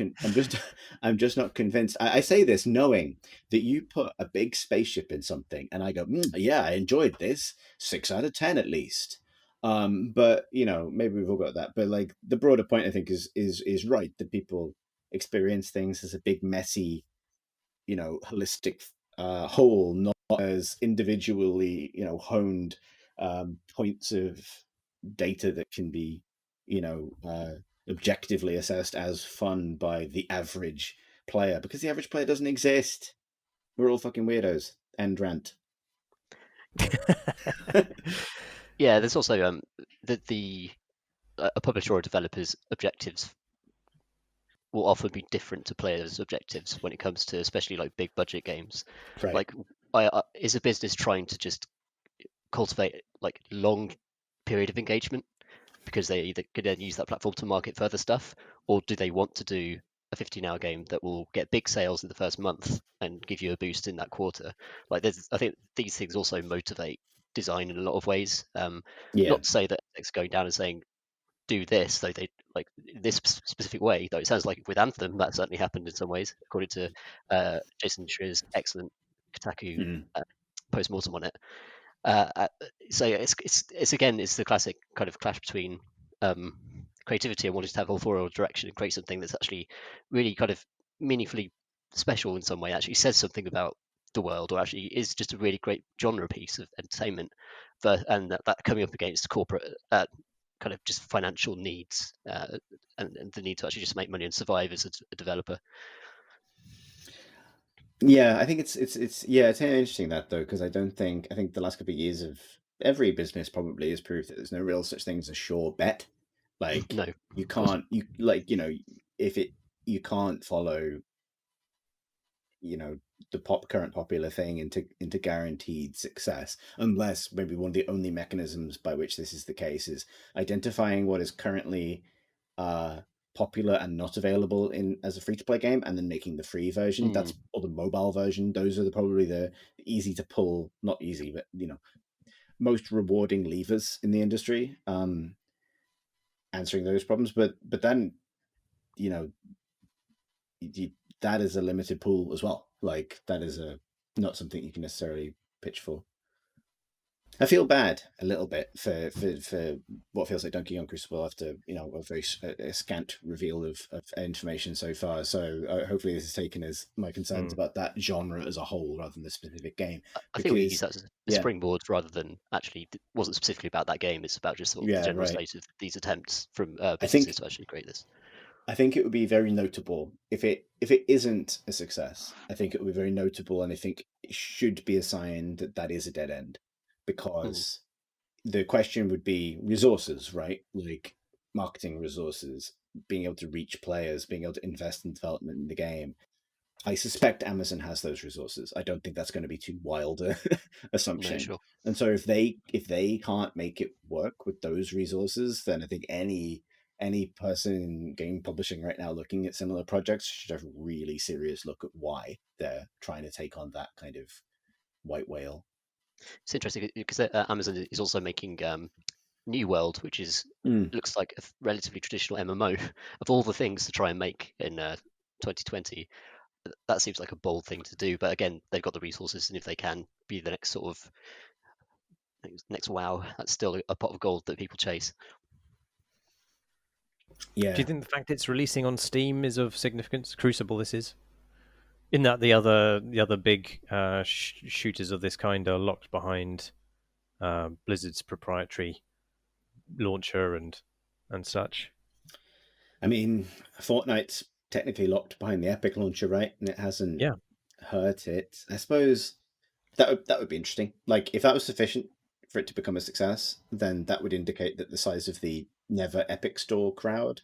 I'm just not convinced. I say this knowing that you put a big spaceship in something and I go, yeah, I enjoyed this, 6 out of 10 at least. But maybe we've all got that, but like, the broader point, I think, is right, that people experience things as a big messy, holistic whole, not as individually honed points of data that can be objectively assessed as fun by the average player, because the average player doesn't exist. We're all fucking weirdos. End rant.
Yeah, there's also the a publisher or a developer's objectives will often be different to players' objectives when it comes to especially like big budget games.
Right.
Like, is a business trying to just cultivate like long period of engagement because they either could then use that platform to market further stuff, or do they want to do a 15-hour game that will get big sales in the first month and give you a boost in that quarter? Like, I think these things also motivate design in a lot of ways. Not to say that it's going down and saying do this, though they like this specific way. Though it sounds like with Anthem that certainly happened in some ways, according to Jason Schreier's excellent Kotaku post-mortem on it. So it's again, it's the classic kind of clash between creativity and wanting to have authorial direction and create something that's actually really kind of meaningfully special in some way, actually says something about the world, or actually is just a really great genre piece of entertainment, and that coming up against corporate kind of just financial needs and the need to actually just make money and survive as a developer.
Yeah, I think it's interesting that, though, because I think the last couple of years every business probably has proved that there's no real such thing as a sure bet. Like
No,
you
of course.
can't, you like, if you can't follow, the current popular thing into guaranteed success, unless maybe one of the only mechanisms by which this is the case is identifying what is currently popular and not available in as a free-to-play game, and then making the free version, or the mobile version. Those are probably the easy to pull, not easy, but most rewarding levers in the industry, answering those problems. But then, you know that is a limited pool as well. Like that is not something you can necessarily pitch for. I feel bad a little bit for what feels like Donkey Kong Crucible after a very scant reveal of information so far. So hopefully this is taken as my concerns about that genre as a whole rather than the specific game.
I think we use that as a springboard rather than actually it wasn't specifically about that game. It's about just sort of the general state of these attempts from businesses to actually create this.
I think it would be very notable if it isn't a success. I think it would be very notable, and I think it should be a sign that is a dead end, because the question would be resources, right? Like marketing resources, being able to reach players, being able to invest in development in the game. I suspect Amazon has those resources. I don't think that's going to be too wild a assumption.
No, sure.
And so if they can't make it work with those resources, then I think any person in game publishing right now looking at similar projects should have a really serious look at why they're trying to take on that kind of white whale.
It's interesting because Amazon is also making New World, which looks like a relatively traditional MMO. Of all the things to try and make in 2020, that seems like a bold thing to do. But again, they've got the resources, and if they can be the next sort of next WoW, that's still a pot of gold that people chase.
Yeah. Do you think the fact it's releasing on Steam is of significance? Crucible, this is. In that the other big shooters of this kind are locked behind Blizzard's proprietary launcher and such.
I mean, Fortnite's technically locked behind the Epic launcher, right? And it hasn't hurt it. I suppose that would be interesting. Like, if that was sufficient for it to become a success, then that would indicate that the size of the never Epic Store crowd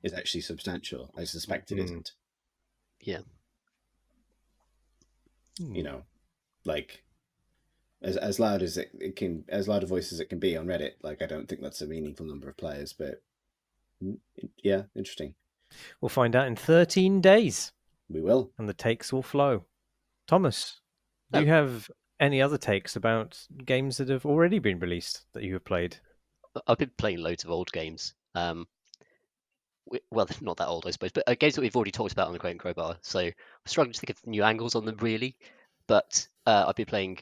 is actually substantial. I suspect it isn't.
Yeah.
Like as loud as it can, as loud a voice as it can be on Reddit. Like, I don't think that's a meaningful number of players, but yeah, interesting.
We'll find out in 13 days.
We will.
And the takes will flow. Thomas, do you have any other takes about games that have already been released that you have played?
I've been playing loads of old games. Well, not that old, I suppose, but games that we've already talked about on the Crate and Crowbar. So I'm struggling to think of new angles on them, really. But I've been playing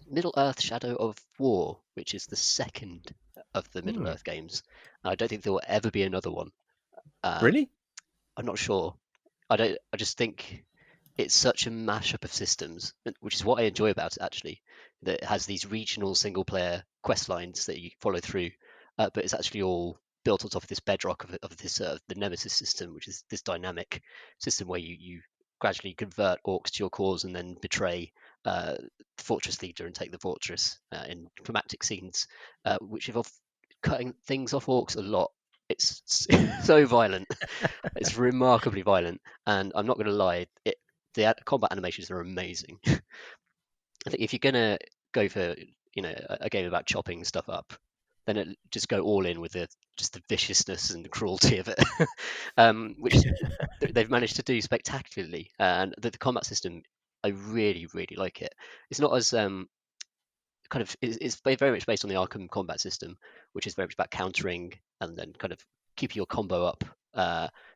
Middle-earth: Shadow of War, which is the second of the Middle-earth games. I don't think there will ever be another one.
Really?
I'm not sure. I just think it's such a mashup of systems, which is what I enjoy about it, actually. That it has these regional single-player quest lines that you follow through, but it's actually all built on top of this bedrock of this the Nemesis system, which is this dynamic system where you gradually convert orcs to your cause and then betray the fortress leader and take the fortress in climactic scenes, which involve cutting things off orcs a lot. It's so violent. It's remarkably violent, and I'm not going to lie, the combat animations are amazing. I think if you're going to go for a game about chopping stuff up, then just go all in with just the viciousness and the cruelty of it, which they've managed to do spectacularly. And the combat system, I really, really like it. It's not as it's very much based on the Arkham combat system, which is very much about countering and then kind of keeping your combo up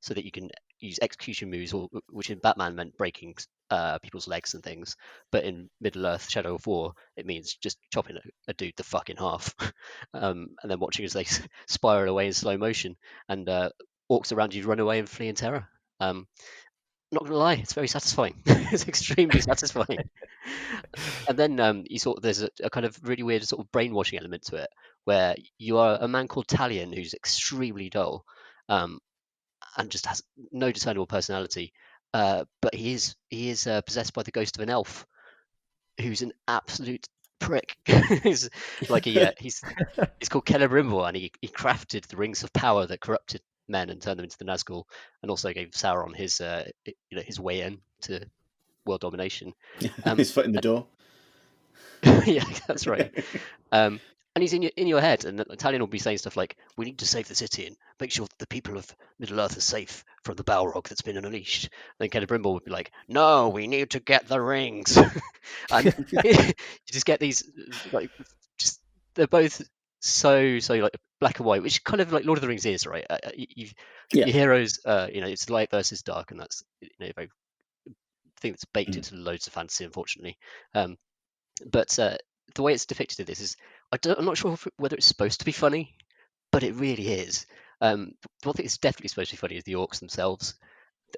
so that you can use execution moves, which in Batman meant breaking people's legs and things, but in Middle-earth: Shadow of War it means just chopping a dude the fuck in half and then watching as they spiral away in slow motion and orcs around you run away and flee in terror. Not gonna lie, it's very satisfying. It's extremely satisfying. And then there's a kind of really weird sort of brainwashing element to it, where you are a man called Talion who's extremely dull, and just has no discernible personality. But he is possessed by the ghost of an elf, who's an absolute prick. He's like he's called Celebrimbor, and he crafted the rings of power that corrupted men and turned them into the Nazgul, and also gave Sauron his his way in to world domination.
His foot in the door.
Yeah, that's right. And he's in your head, and Italian will be saying stuff like, "We need to save the city and make sure that the people of Middle Earth are safe from the Balrog that's been unleashed." And then Celebrimbor would be like, "No, we need to get the rings." And you just get these like just they're both so like black and white, which kind of like Lord of the Rings is, right? Your heroes, it's light versus dark, and that's a very thing that's baked into loads of fantasy, unfortunately. But the way it's depicted in this is, I'm not sure whether it's supposed to be funny, but it really is. The one thing that's definitely supposed to be funny is the orcs themselves.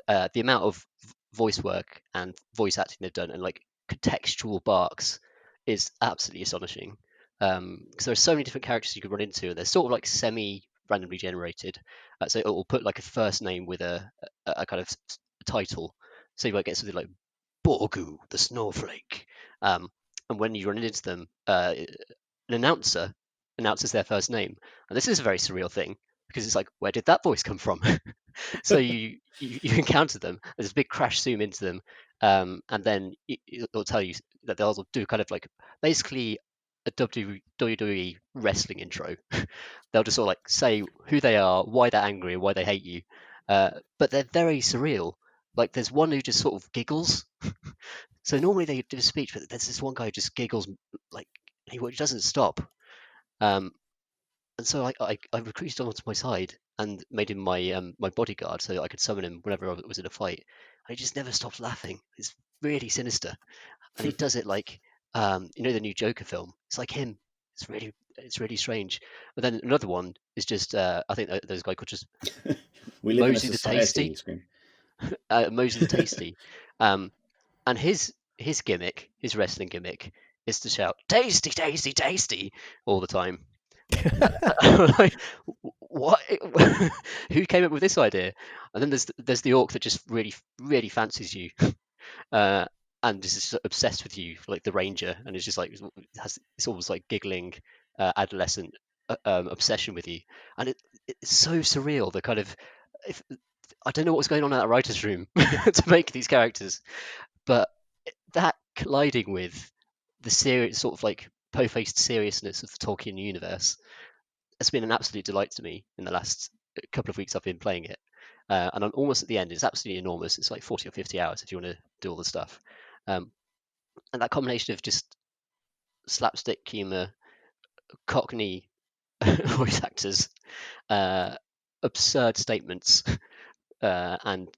The amount of voice work and voice acting they've done, and like contextual barks, is absolutely astonishing. Because there are so many different characters you can run into, and they're sort of like semi-randomly generated. So it will put like a first name with a kind of title. So you might get something like Borgu the Snowflake. And when you run into them, an announcer announces their first name, and this is a very surreal thing because it's like, where did that voice come from? So you encounter them. There's a big crash zoom into them, and then it'll tell you that they'll do kind of like basically a WWE wrestling intro. They'll just sort of like say who they are, why they're angry, and why they hate you. But they're very surreal. Like there's one who just sort of giggles. So normally they do a speech, but there's this one guy who just giggles, like he doesn't stop. And so I recruited him onto my side and made him my bodyguard, so I could summon him whenever I was in a fight. And he just never stops laughing. It's really sinister, and he does it like the new Joker film. It's like him. It's really strange. But then another one is just I think there's a guy called just
We live
Mosey
in a
the
society,
Tasty. Mosey the Tasty. And his gimmick, his wrestling gimmick, is to shout "tasty, tasty, tasty" all the time. Like, what? Who came up with this idea? And then there's the orc that just really fancies you, and is just obsessed with you, like the ranger, and it's just like it's almost like giggling adolescent obsession with you, and it's so surreal. The kind of I don't know what was going on in that writer's room to make these characters, but that colliding with the serious sort of like po-faced seriousness of the Tolkien universe has been an absolute delight to me in the last couple of weeks I've been playing it. And I'm almost at the end. It's absolutely enormous. It's like 40 or 50 hours if you want to do all the stuff. And that combination of just slapstick humor, Cockney voice actors, absurd statements, and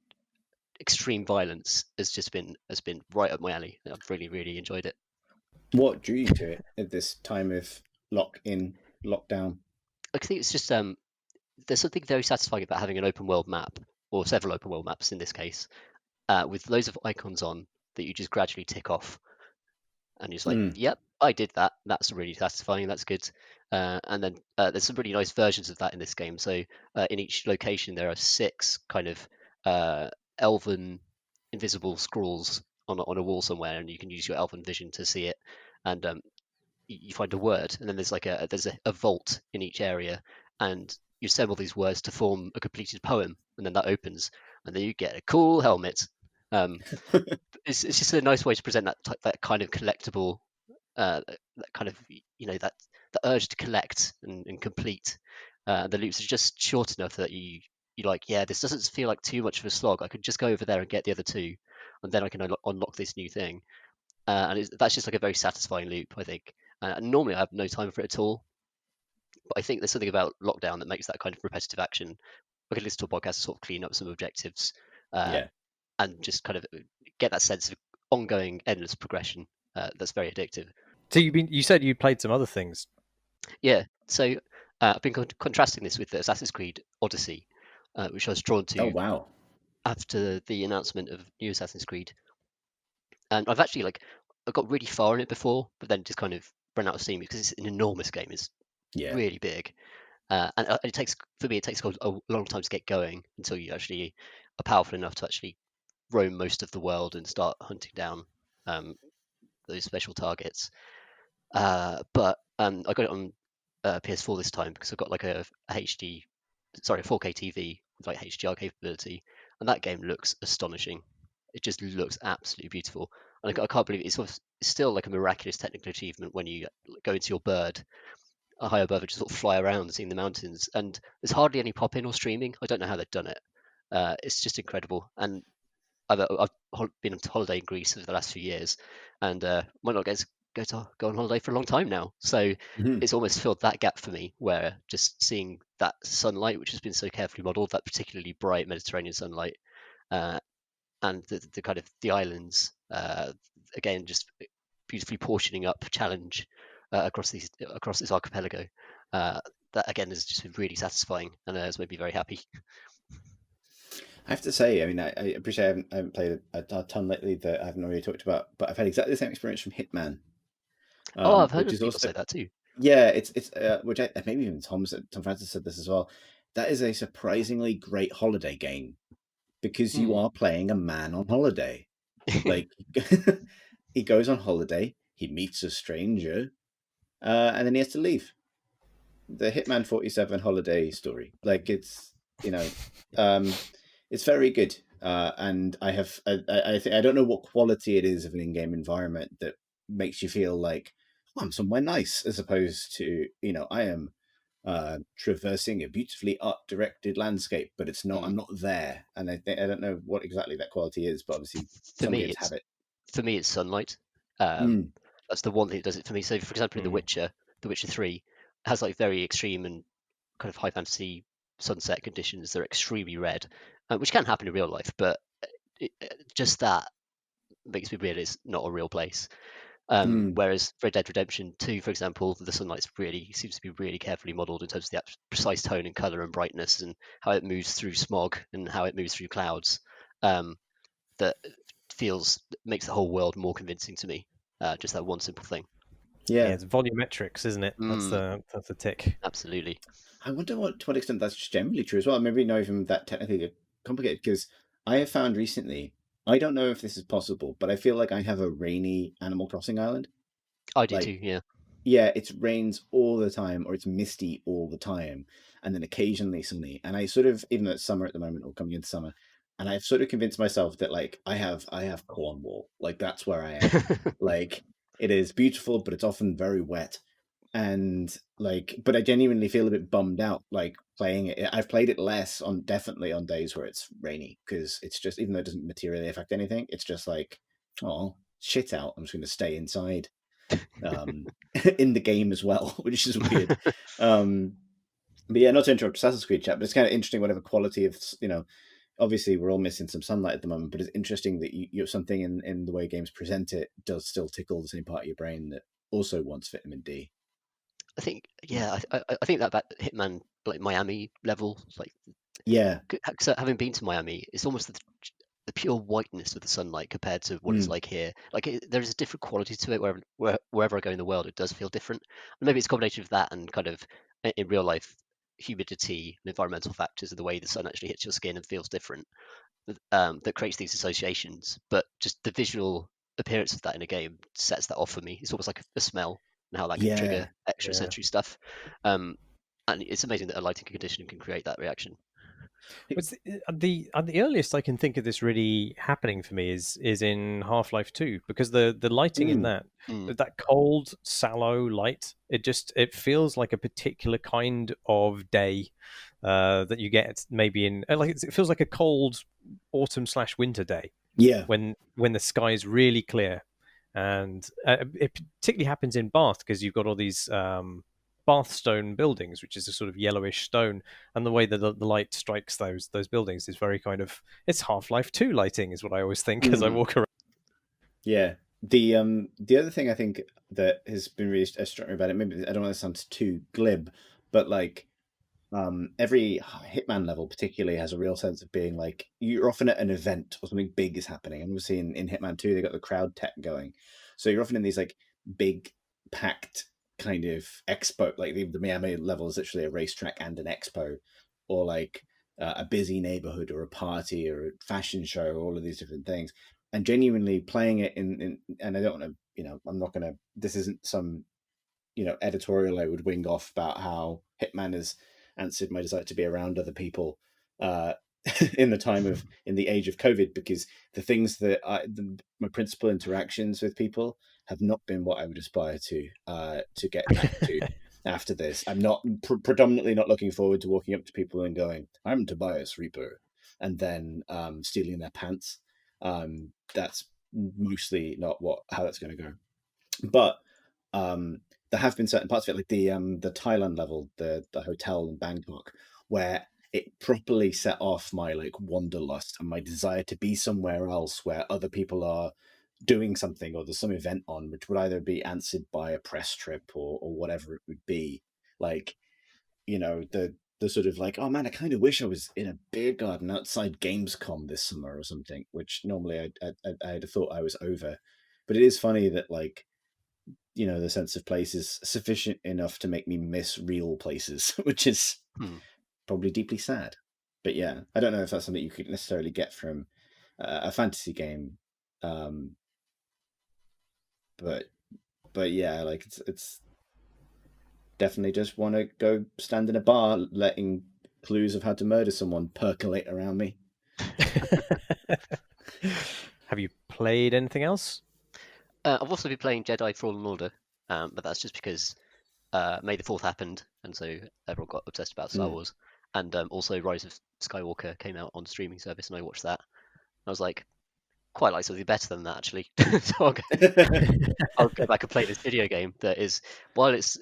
extreme violence has been right up my alley. I've really enjoyed it.
What drew you to it at this time of lockdown?
I think it's just there's something very satisfying about having an open world map, or several open world maps in this case, with loads of icons on that you just gradually tick off, and you're just like, yep, I did that. That's really satisfying. That's good. And then there's some really nice versions of that in this game. So in each location there are 6 kind of elven invisible scrolls on a wall somewhere, and you can use your elven vision to see it. And you find a word, and then there's like there's a vault in each area, and you assemble these words to form a completed poem, and then that opens, and then you get a cool helmet. It's just a nice way to present that kind of collectible, that kind of that the urge to collect and complete. The loops are just short enough that you like, yeah, this doesn't feel like too much of a slog. I could just go over there and get the other 2, and then I can unlock this new thing. And that's just like a very satisfying loop, I think. And normally I have no time for it at all, but I think there's something about lockdown that makes that kind of repetitive action. I could listen to a podcast to sort of clean up some objectives, and just kind of get that sense of ongoing, endless progression. That's very addictive.
So you said you played some other things.
Yeah. So I've been contrasting this with Assassin's Creed Odyssey, which I was drawn to.
Oh wow!
After the announcement of new Assassin's Creed, and I've actually I got really far in it before, but then just kind of ran out of steam because it's an enormous game. It's really big, and it takes a long time to get going until you actually are powerful enough to actually roam most of the world and start hunting down those special targets. But I got it on PS4 this time because I've got like a 4K TV with like HDR capability, and that game looks astonishing. It just looks absolutely beautiful, and I can't believe it's still like a miraculous technical achievement when you go into your bird high above and just sort of fly around seeing the mountains. And there's hardly any pop in or streaming. I don't know how they've done it. It's just incredible. And I've been on holiday in Greece over the last few years, and might not go on holiday for a long time now. So
Mhm.
it's almost filled that gap for me, where just seeing that sunlight, which has been so carefully modelled, that particularly bright Mediterranean sunlight, uh, and the kind of the islands, again, just beautifully portioning up challenge across this archipelago. That again has just been really satisfying and has made me very happy.
I have to say, I mean, I appreciate I haven't played a ton lately that I haven't already talked about, but I've had exactly the same experience from Hitman,
Oh, I've heard
which
of
is
people
also
say that too.
yeah, it's which maybe even Tom Francis said this as well. That is a surprisingly great holiday game because you
Mm.
are playing a man on holiday. Like he goes on holiday, he meets a stranger, and then he has to leave. The Hitman 47 holiday story. Like um, it's very good. And I think I don't know what quality it is of an in-game environment that makes you feel like, oh, I'm somewhere nice, as opposed to, I am traversing a beautifully art-directed landscape, but it's not.
Mm.
I'm not there, and I don't know what exactly that quality is, but obviously
For
some
me,
games have it.
it's sunlight. Um,
Mm,
that's the one thing that does it for me. So, for example, in
Mm.
The Witcher 3 has like very extreme and kind of high fantasy sunset conditions that are extremely red, which can happen in real life, but just that makes me realize it's not a real place.
mm.
Whereas Red Dead Redemption 2, for example, the sunlight seems to be really carefully modelled in terms of the precise tone and colour and brightness and how it moves through smog and how it moves through clouds. Um, that makes the whole world more convincing to me. Just that one simple thing.
Yeah,
Yeah.
it's volumetrics, isn't it?
Mm,
That's the tick.
absolutely.
I wonder to what extent that's just generally true as well. Maybe not even that technically complicated, because I have found recently, I don't know if this is possible, but I feel like I have a rainy Animal Crossing island.
I do
Like,
too. Yeah.
yeah, it rains all the time, or it's misty all the time, and then occasionally sunny. And I sort of, even though it's summer at the moment or coming into summer, and I've sort of convinced myself that like I have Cornwall, like that's where I am. Like it is beautiful, but it's often very wet, and like, but I genuinely feel a bit bummed out like playing it. I've played it less on definitely on days where it's rainy, because it's just, even though it doesn't materially affect anything, it's just like, oh shit out, I'm just going to stay inside um in the game as well, which is weird. um but yeah, not to interrupt Assassin's Creed chat, but it's kind of interesting whatever quality of, obviously we're all missing some sunlight at the moment, but it's interesting that you have something in the way games present it does still tickle the same part of your brain that also wants vitamin D.
I think, yeah, I think that Hitman like Miami level, like
Yeah.
so having been to Miami, it's almost the pure whiteness of the sunlight compared to what it's
Mm.
like here. Like there is a different quality to it wherever I go in the world. It does feel different. And maybe it's a combination of that and kind of in real life humidity and environmental factors of the way the sun actually hits your skin and feels different. That creates these associations. But just the visual appearance of that in a game sets that off for me. It's almost like a smell and how that can
Yeah.
trigger extra
Yeah.
sensory stuff. Um, and it's amazing that a lighting condition can create that reaction.
What's the earliest I can think of this really happening for me is in Half-Life 2, because the lighting in
Mm.
Mm.
that cold, sallow light, it feels like a particular kind of day that you get maybe in like it feels like a cold autumn/winter day
Yeah.
when the sky is really clear, and it particularly happens in Bath because you've got all these Bath stone buildings, which is a sort of yellowish stone, and the way that the light strikes those buildings is very kind of, it's Half-Life 2 lighting, is what I always think as I
Mm.
walk around.
Yeah. The other thing I think that has been really struck me about it, maybe I don't want to sound too glib, but like every Hitman level particularly has a real sense of being like you're often at an event or something big is happening. And obviously in Hitman 2 they got the crowd tech going, so you're often in these like big packed kind of expo, like the Miami level is literally a racetrack and an expo, or like a busy neighborhood or a party or a fashion show, or all of these different things. And genuinely playing it in and I don't want to, I'm not going to, this isn't some editorial I would wing off about how Hitman has answered my desire to be around other people in the age of COVID, because the things that my principal interactions with people have not been what I would aspire to get back to after this. I'm not predominantly not looking forward to walking up to people and going, "I'm Tobias Reaper," and then stealing their pants. That's mostly not how that's going to go. But there have been certain parts of it, like the Thailand level, the hotel in Bangkok, where it properly set off my wanderlust and my desire to be somewhere else where other people are doing something, or there's some event on, which would either be answered by a press trip or whatever it would be. Like, the sort of oh man, I kind of wish I was in a beer garden outside Gamescom this summer or something, which normally I'd have thought I was over. But it is funny that the sense of place is sufficient enough to make me miss real places, which is probably deeply sad. But yeah, I don't know if that's something you could necessarily get from a fantasy game. But yeah, it's definitely just want to go stand in a bar, letting clues of how to murder someone percolate around me.
Have you played anything else?
I've also been playing Jedi Fallen Order, but that's just because May the 4th happened, and so everyone got obsessed about Star Wars. And also Rise of Skywalker came out on streaming service, and I watched that. I was like, quite like something better than that, actually. So I'll go back and play this video game that is, while it's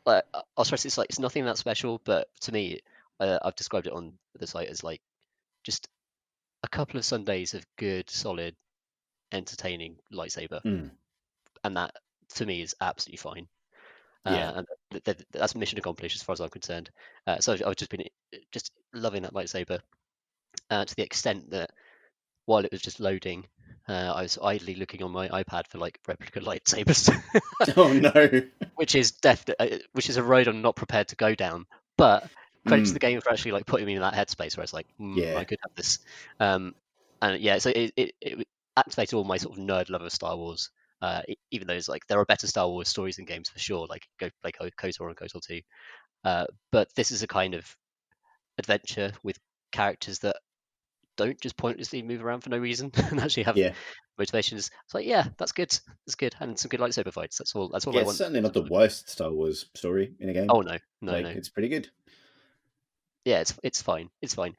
I'll stress it's nothing that special, but to me, I've described it on the site as just a couple of Sundays of good, solid, entertaining lightsaber, and that to me is absolutely fine. And that's mission accomplished as far as I'm concerned. So I've just been loving that lightsaber to the extent that while it was just loading, I was idly looking on my iPad for replica lightsabers.
Oh no!
Which is a road I'm not prepared to go down. But credit to the game for actually putting me in that headspace where it's I could have this. And yeah, so it activated all my sort of nerd love of Star Wars. Even though there are better Star Wars stories and games for sure, go play KOTOR and KOTOR 2. But this is a kind of adventure with characters that don't just pointlessly move around for no reason and actually have motivations. It's that's good. That's good, and some good lightsaber fights. That's all I want.
It's certainly not the worst Star Wars story in a game.
Oh no,
it's pretty good.
Yeah, it's fine. It's fine.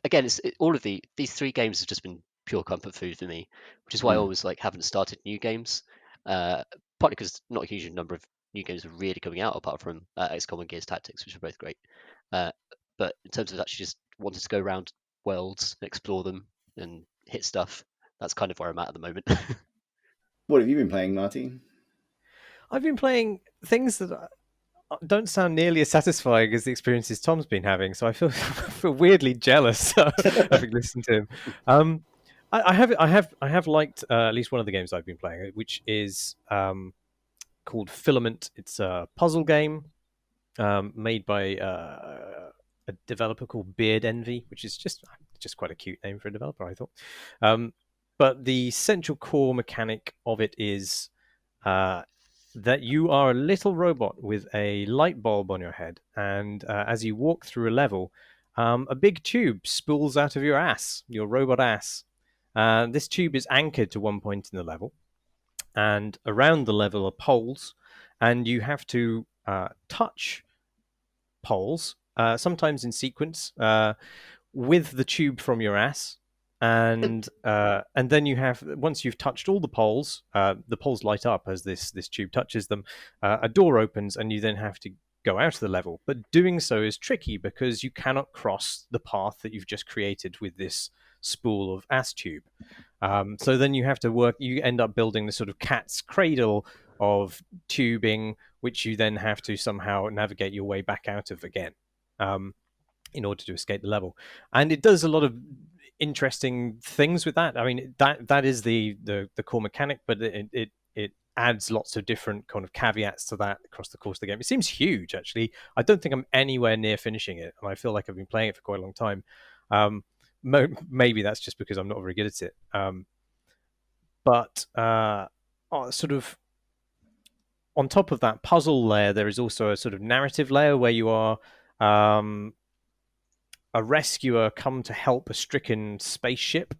Again, all of these three games have just been pure comfort food for me, which is why I always haven't started new games. Partly because not a huge number of new games are really coming out apart from XCOM and Gears Tactics, which are both great. But in terms of actually just wanting to go around worlds and explore them and hit stuff, that's kind of where I'm at the moment.
What have you been playing, Marty?
I've been playing things that don't sound nearly as satisfying as the experiences Tom's been having, so I feel weirdly jealous having listened to him. I have liked at least one of the games I've been playing, which is called Filament. It's a puzzle game made by a developer called Beard Envy, which is just quite a cute name for a developer, I thought. But the central core mechanic of it is that you are a little robot with a light bulb on your head, and as you walk through a level, a big tube spools out of your ass, your robot ass. This tube is anchored to one point in the level, and around the level are poles, and you have to touch poles, sometimes in sequence, with the tube from your ass. And then you have, once you've touched all the poles light up as this tube touches them. A door opens, and you then have to go out of the level. But doing so is tricky because you cannot cross the path that you've just created with this spool of ass tube. So then you have to you end up building this sort of cat's cradle of tubing, which you then have to somehow navigate your way back out of again in order to escape the level. And it does a lot of interesting things with that. I mean, that is the core mechanic, but it adds lots of different kind of caveats to that across the course of the game. It seems huge, actually. I don't think I'm anywhere near finishing it, and I feel like I've been playing it for quite a long time. Maybe that's just because I'm not very good at it. But sort of on top of that puzzle layer, there is also a sort of narrative layer where you are a rescuer come to help a stricken spaceship.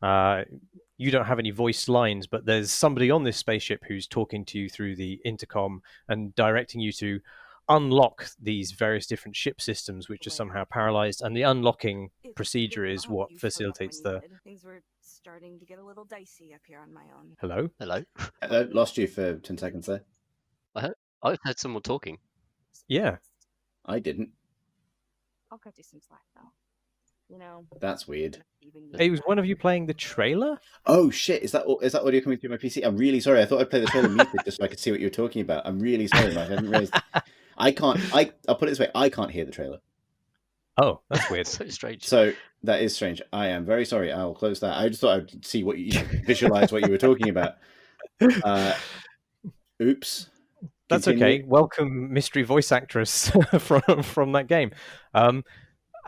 You don't have any voiced lines, but there's somebody on this spaceship who's talking to you through the intercom and directing you to unlock these various different ship systems, which are somehow paralyzed. And the unlocking procedure is what facilitates the.
Things were starting to get a little dicey up here on my own.
Hello?
Hello.
I lost you for 10 seconds there.
I heard someone talking.
Yeah.
I didn't.
I'll cut you some slack, though. You know,
That's weird.
It was one of you playing the trailer?
Oh shit! Is that audio coming through my PC? I'm really sorry. I thought I'd play the trailer muted just so I could see what you were talking about. I'm really sorry, Marsh. I didn't realize. I can't. I'll put it this way. I can't hear the trailer.
Oh, that's weird.
So strange.
So that is strange. I am very sorry. I'll close that. I just thought I'd see what you visualize what you were talking about. Oops.
That's okay. Welcome, mystery voice actress from that game.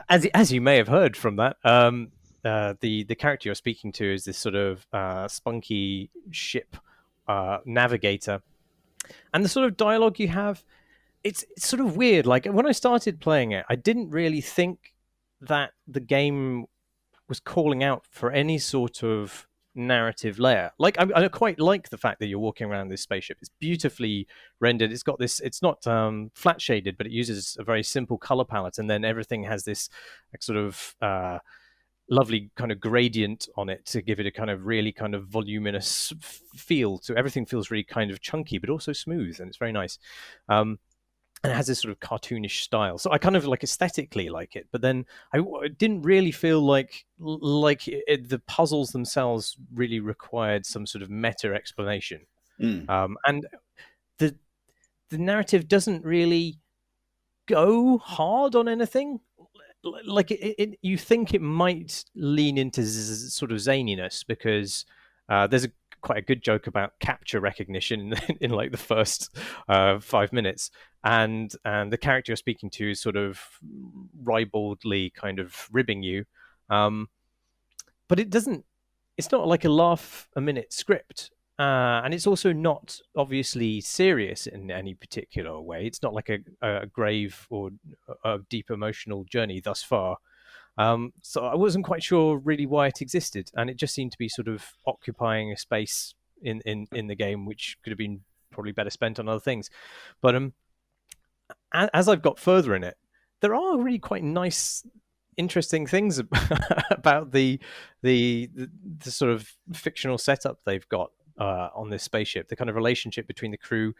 As you may have heard from that, the character you're speaking to is this sort of spunky ship navigator, and the sort of dialogue you have, it's sort of weird. Like when I started playing it, I didn't really think that the game was calling out for any sort of narrative layer. Like I quite like the fact that you're walking around this spaceship. It's beautifully rendered. It's got this. It's not flat shaded, but it uses a very simple color palette, and then everything has this sort of lovely kind of gradient on it to give it a kind of really kind of voluminous feel. So everything feels really kind of chunky, but also smooth, and it's very nice. And it has this sort of cartoonish style. So I kind of like aesthetically like it, but then I didn't really feel like the puzzles themselves really required some sort of meta explanation. And the narrative doesn't really go hard on anything. Like you think it might lean into sort of zaniness because there's quite a good joke about capture recognition in like the first 5 minutes, and the character you're speaking to is sort of ribaldly kind of ribbing you, but it's not like a laugh a minute script, and it's also not obviously serious in any particular way. It's not like a grave or a deep emotional journey thus far. So I wasn't quite sure really why it existed, and it just seemed to be sort of occupying a space in the game, which could have been probably better spent on other things. But as I've got further in it, there are really quite nice, interesting things about the sort of fictional setup they've got on this spaceship. The kind of relationship between the crew.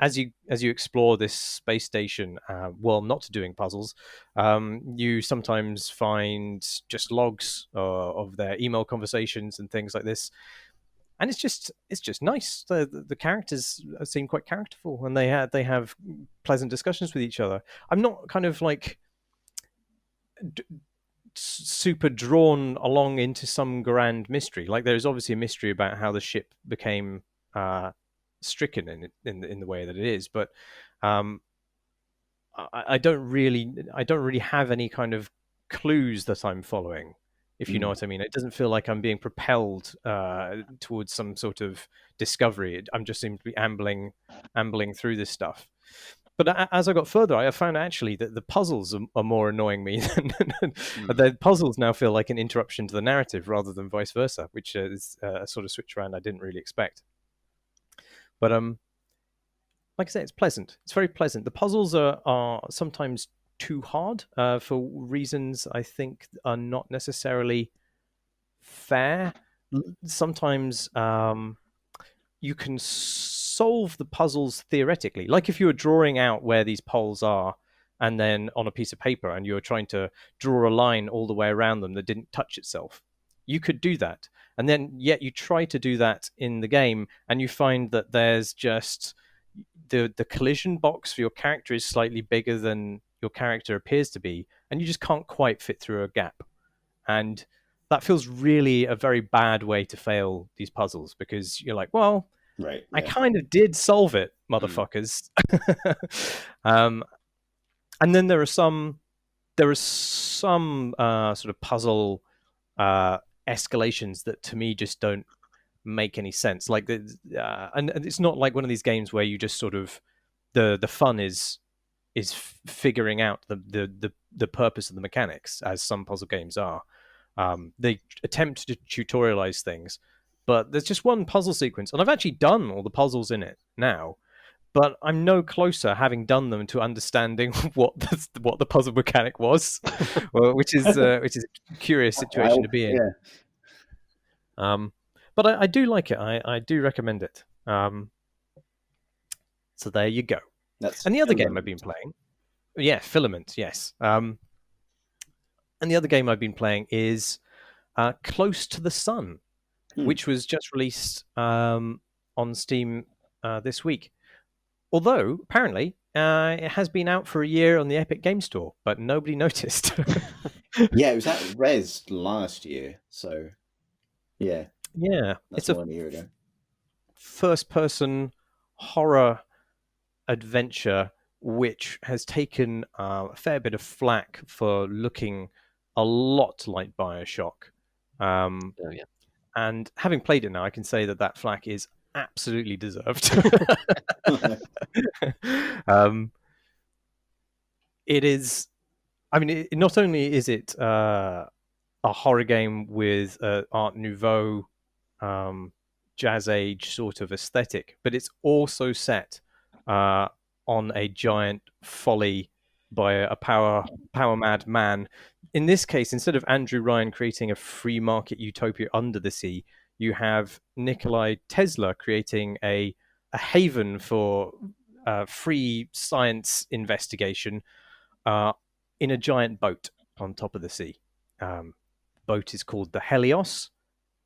As you explore this space station, while not doing puzzles, you sometimes find just logs of their email conversations and things like this, and it's just nice. The characters seem quite characterful, and they have pleasant discussions with each other. I'm not kind of like super drawn along into some grand mystery. Like there is obviously a mystery about how the ship became stricken in the way that it is, but I don't really have any kind of clues that I'm following, if you know what I mean. It doesn't feel like I'm being propelled towards some sort of discovery. I'm just seem to be ambling through this stuff. But as I got further, I found actually that the puzzles are more annoying me than the puzzles now feel like an interruption to the narrative rather than vice versa, which is a sort of switch around I didn't really expect. But like I say, it's pleasant. It's very pleasant. The puzzles are sometimes too hard for reasons I think are not necessarily fair. Sometimes you can solve the puzzles theoretically. Like if you were drawing out where these poles are and then on a piece of paper and you were trying to draw a line all the way around them that didn't touch itself, you could do that. And then yet you try to do that in the game and you find that there's just the collision box for your character is slightly bigger than your character appears to be, and you just can't quite fit through a gap. And that feels really a very bad way to fail these puzzles, because you're like, well,
right, yeah.
I kind of did solve it, motherfuckers. And then there are some sort of puzzle escalations that to me just don't make any sense. Like and it's not like one of these games where you just sort of the fun is figuring out the purpose of the mechanics, as some puzzle games are. They attempt to tutorialize things, but there's just one puzzle sequence, and I've actually done all the puzzles in it now, but I'm no closer, having done them, to understanding what the puzzle mechanic was, well, which is a curious situation to be in.
Yeah.
But I do like it. I do recommend it. So there you go. And the other game I've been playing, Filament, yes. And the other game I've been playing is Close to the Sun, which was just released on Steam this week. Although, apparently, it has been out for a year on the Epic Game Store, but nobody noticed.
Yeah, it was at Res last year, so yeah.
Yeah.
That's more than a year ago.
First-person horror adventure which has taken a fair bit of flack for looking a lot like BioShock. And having played it now, I can say that flack is absolutely deserved. It is. I mean, not only is it a horror game with Art Nouveau, Jazz Age sort of aesthetic, but it's also set on a giant folly by a power mad man. In this case, instead of Andrew Ryan creating a free market utopia under the sea, you have Nikola Tesla creating a haven for free science investigation in a giant boat on top of the sea. Boat is called the Helios,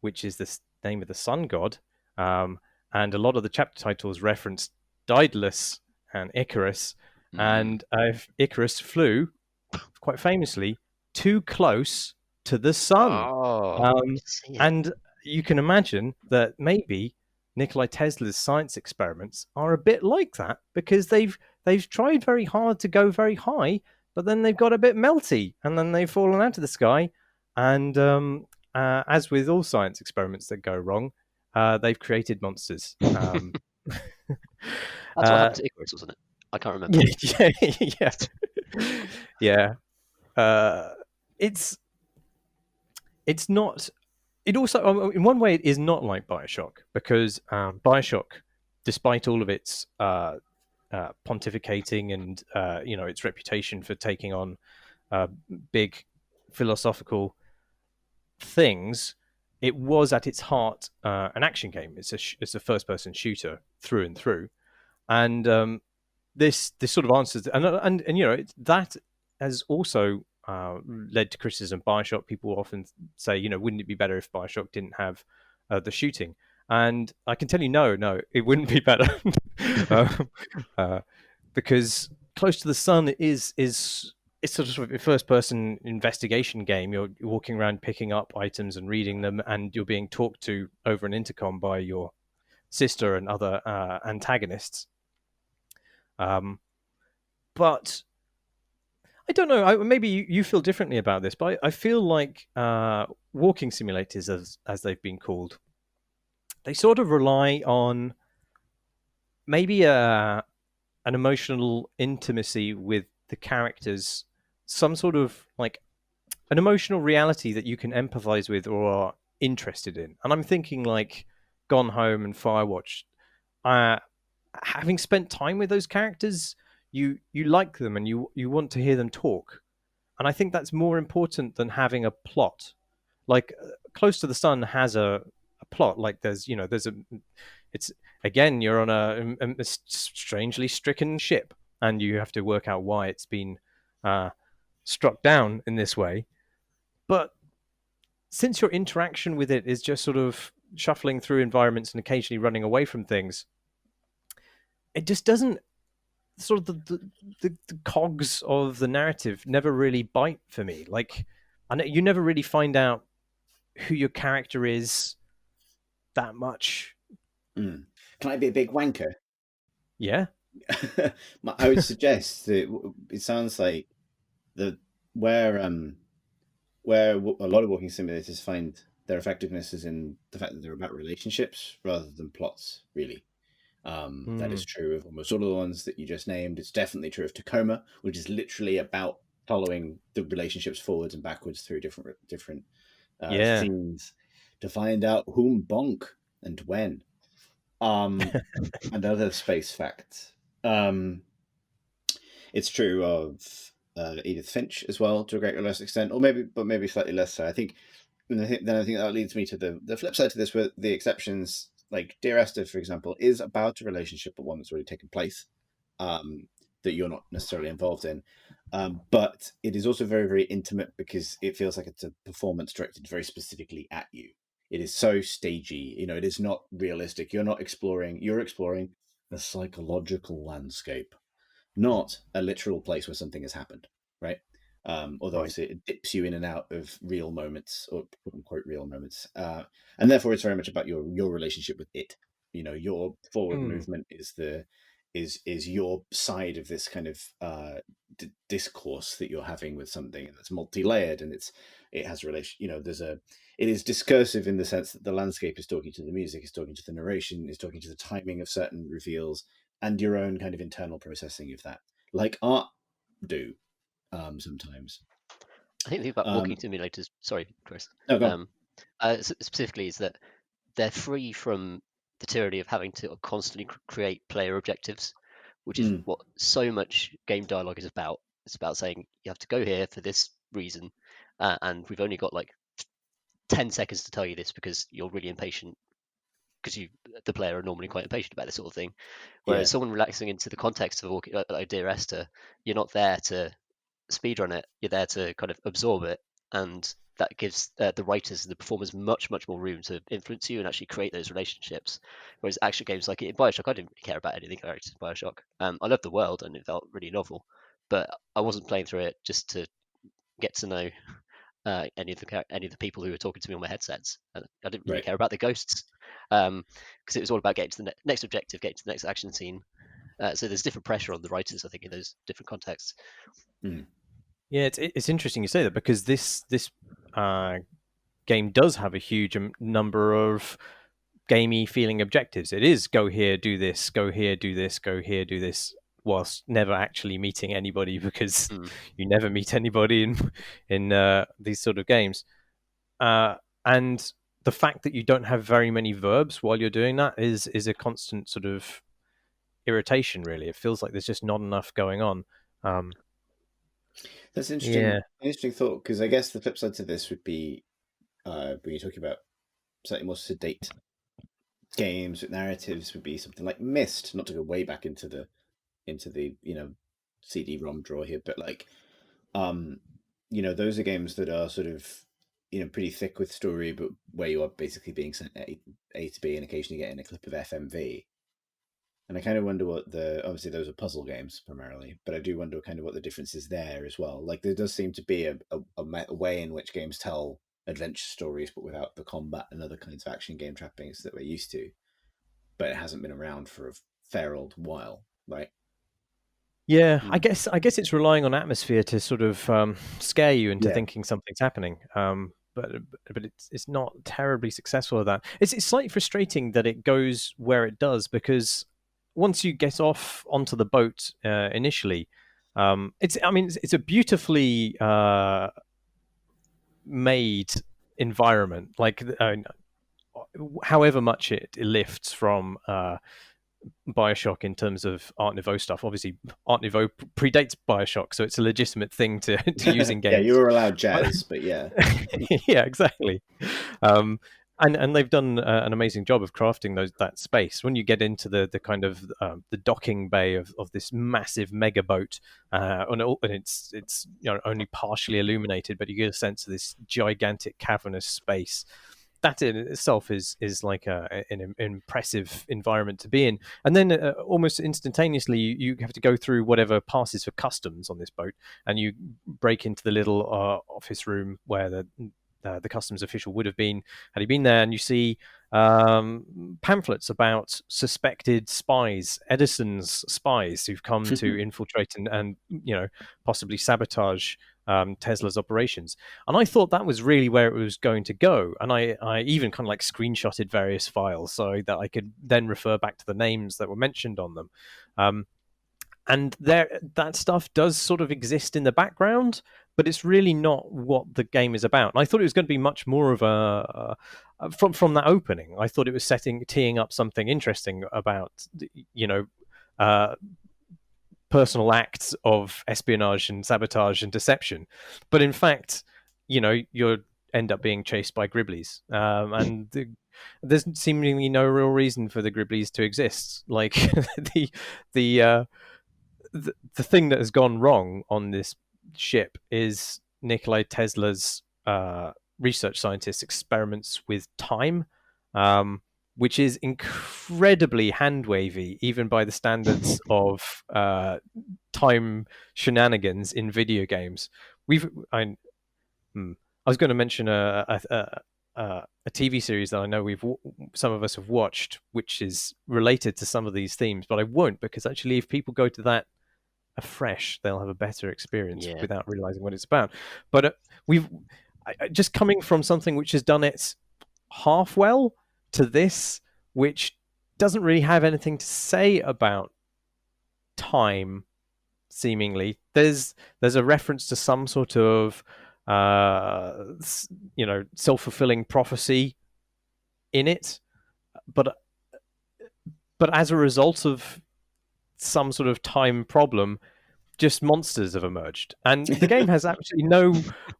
which is the name of the sun god. And a lot of the chapter titles reference Daedalus and Icarus. And Icarus flew, quite famously, too close to the sun. And you can imagine that maybe Nikola Tesla's science experiments are a bit like that, because they've tried very hard to go very high, but then they've got a bit melty, and then they've fallen out of the sky. And as with all science experiments that go wrong, they've created monsters.
That's what happened to Icarus, wasn't it? I can't remember.
Yeah. It's not. It also, in one way, it is not like BioShock, because BioShock, despite all of its pontificating and its reputation for taking on big philosophical things, it was at its heart an action game. It's a first-person shooter through and through, and this sort of answers, and that has also led to criticism. BioShock, people often say, wouldn't it be better if BioShock didn't have the shooting? And I can tell you, no, it wouldn't be better, because Close to the Sun is it's sort of a first-person investigation game. You're walking around picking up items and reading them, and you're being talked to over an intercom by your sister and other antagonists. But I don't know. Maybe you feel differently about this, but I feel like walking simulators, as they've been called, they sort of rely on maybe an emotional intimacy with the characters, some sort of like an emotional reality that you can empathize with or are interested in. And I'm thinking like Gone Home and Firewatch. Having spent time with those characters, you like them and you want to hear them talk. And I think that's more important than having a plot. Like Close to the Sun has a plot. Like it's again, you're on a strangely stricken ship, and you have to work out why it's been struck down in this way. But since your interaction with it is just sort of shuffling through environments and occasionally running away from things, it just doesn't, sort of the cogs of the narrative never really bite for me. Like, you never really find out who your character is that much.
Can I be a big wanker?
Yeah.
I would suggest that it sounds like where a lot of walking simulators find their effectiveness is in the fact that they're about relationships rather than plots, really. That is true of almost all of the ones that you just named. It's definitely true of Tacoma, which is literally about following the relationships forwards and backwards through different scenes to find out whom bonk and when. And other space facts. It's true of Edith Finch as well, to a great or less extent, or maybe slightly less so. I think that leads me to the flip side to this, where the exceptions, like Dear Esther, for example, is about a relationship, but one that's already taken place, that you're not necessarily involved in. But it is also very, very intimate because it feels like it's a performance directed very specifically at you. It is so stagey, it is not realistic. You're exploring the psychological landscape, not a literal place where something has happened, right? Although obviously it dips you in and out of real moments, or quote unquote real moments, and therefore it's very much about your relationship with it. Your forward movement is your side of this kind of discourse that you're having with something that's multi-layered, and it has relation. It is discursive in the sense that the landscape is talking to the music, is talking to the narration, is talking to the timing of certain reveals, and your own kind of internal processing of that, like art do sometimes.
I think the thing about walking simulators, sorry, Chris,
no, go on.
Specifically is that they're free from the tyranny of having to constantly create player objectives, which is what so much game dialogue is about. It's about saying you have to go here for this reason, and we've only got like 10 seconds to tell you this because you're really impatient, because the player are normally quite impatient about this sort of thing. Whereas someone relaxing into the context of like Dear Esther, you're not there to speedrun it, you're there to kind of absorb it, and that gives the writers and the performers much more room to influence you and actually create those relationships. Whereas action games like in Bioshock, I didn't really care about any of the characters in Bioshock. I loved the world and it felt really novel, but I wasn't playing through it just to get to know any of the people who were talking to me on my headsets. I didn't really care about the ghosts, because it was all about getting to the next objective, getting to the next action scene. So there's different pressure on the writers, I think, in those different contexts.
Yeah, it's interesting you say that, because this game does have a huge number of gamey feeling objectives. It is go here, do this, go here, do this, go here, do this, whilst never actually meeting anybody, because you never meet anybody in these sort of games. And the fact that you don't have very many verbs while you're doing that is a constant sort of irritation, really. It feels like there's just not enough going on.
That's interesting. Interesting thought, because I guess the flip side to this would be when you're talking about slightly more sedate games with narratives, would be something like Myst. Not to go way back into the CD-ROM drawer here, but like those are games that are sort of pretty thick with story, but where you are basically being sent A to B and occasionally getting a clip of FMV. And I kind of wonder obviously those are puzzle games primarily, but I do wonder kind of what the difference is there as well. Like there does seem to be a way in which games tell adventure stories, but without the combat and other kinds of action game trappings that we're used to. But it hasn't been around for a fair old while, right?
Yeah, I guess it's relying on atmosphere to sort of scare you into thinking something's happening. But it's not terribly successful at that. It's slightly frustrating that it goes where it does, because once you get off onto the boat initially, it's a beautifully made environment. Like however much it lifts from Bioshock in terms of Art Nouveau stuff. Obviously, Art Nouveau predates Bioshock, so it's a legitimate thing to use in games.
Yeah, you were allowed jazz, but yeah.
Yeah, exactly. And they've done an amazing job of crafting that space. When you get into the kind of the docking bay of this massive mega boat, and it's only partially illuminated, but you get a sense of this gigantic cavernous space. That in itself is like an impressive environment to be in. And then almost instantaneously, you have to go through whatever passes for customs on this boat, and you break into the little office room where the customs official would have been had he been there, and you see pamphlets about suspected spies, Edison's spies, who've come to infiltrate and possibly sabotage Tesla's operations. And I thought that was really where it was going to go. And I even kind of like screenshotted various files so that I could then refer back to the names that were mentioned on them. And that stuff does sort of exist in the background, but it's really not what the game is about. And I thought it was going to be much more of from that opening. I thought it was teeing up something interesting about, personal acts of espionage and sabotage and deception. But in fact, you'll end up being chased by gribblies. And there's seemingly no real reason for the gribblies to exist. Like the thing that has gone wrong on this ship is Nikola Tesla's research scientist experiments with time, which is incredibly hand-wavy, even by the standards of time shenanigans in video games. I was going to mention a TV series that I know some of us have watched, which is related to some of these themes, but I won't, because actually, if people go to that afresh, they'll have a better experience without realizing what it's about. But just coming from something which has done it half well to this, which doesn't really have anything to say about time, seemingly. There's a reference to some sort of self-fulfilling prophecy in it, but as a result of some sort of time problem, just monsters have emerged, and the game has absolutely no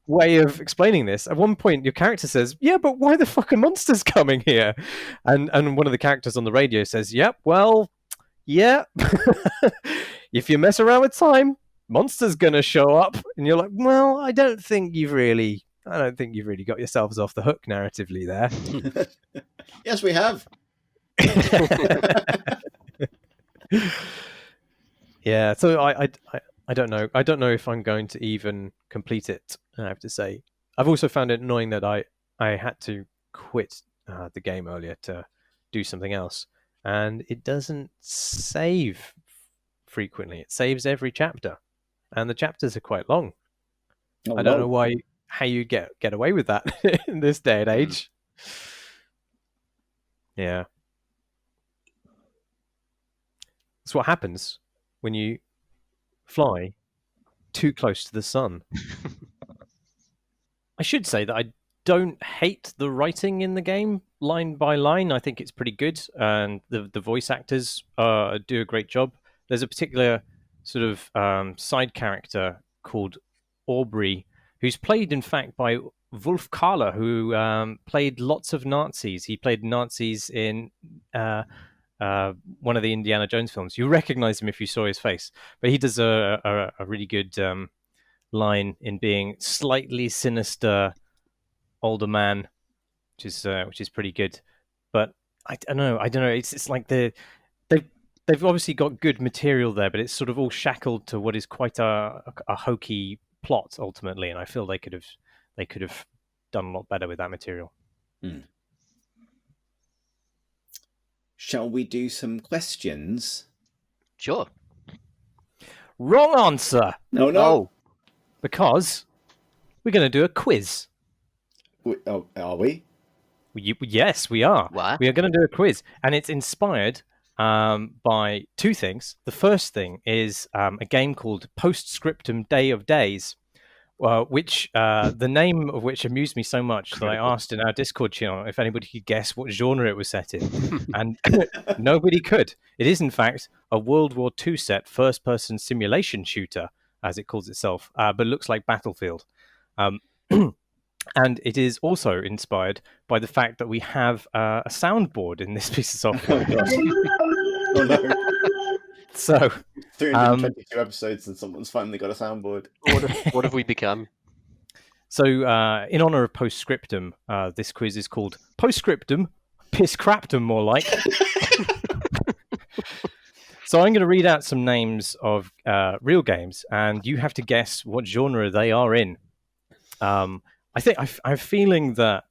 way of explaining this. At one point, your character says, "Yeah, but why the fuck are monsters coming here?" And one of the characters on the radio says, "Yep, well, yeah, if you mess around with time, monsters gonna show up." And you're like, "Well, I don't think you've really got yourselves off the hook narratively there."
Yes, we have.
Yeah, so I don't know. I don't know if I'm going to even complete it, I have to say. I've also found it annoying that I had to quit the game earlier to do something else, and it doesn't save frequently. It saves every chapter, and the chapters are quite long.
Oh,
I don't know how you get away with that in this day and age. Yeah. That's what happens when you fly too close to the sun. I should say that I don't hate the writing in the game line by line. I think it's pretty good, and the voice actors do a great job. There's a particular sort of side character called Aubrey, who's played, in fact, by Wolf Kahler, who played lots of Nazis. He played Nazis in one of the Indiana Jones films. You recognize him if you saw his face, but he does a really good line in being slightly sinister older man, which is pretty good. But I don't know. It's like they've obviously got good material there, but it's sort of all shackled to what is quite a hokey plot ultimately, and I feel they could have done a lot better with that material.
Shall we do some questions?
Sure.
Wrong answer.
No.
Because we're going to do a quiz.
Are we?
Yes, we are.
What?
We are going to do a quiz, and it's inspired by two things. The first thing is a game called Postscriptum Day of Days, which the name of which amused me so much that I asked in our Discord channel if anybody could guess what genre it was set in, and nobody could. It is, in fact, a World War II set first-person simulation shooter, as it calls itself, but it looks like Battlefield. And it is also inspired by the fact that we have a soundboard in this piece of software.
Oh no.
So
322 episodes and someone's finally got a soundboard.
What have we become?
So in honor of Postscriptum, this quiz is called Postscriptum, Piss Craptum more like. So I'm going to read out some names of real games, and you have to guess what genre they are in. I think I have a feeling that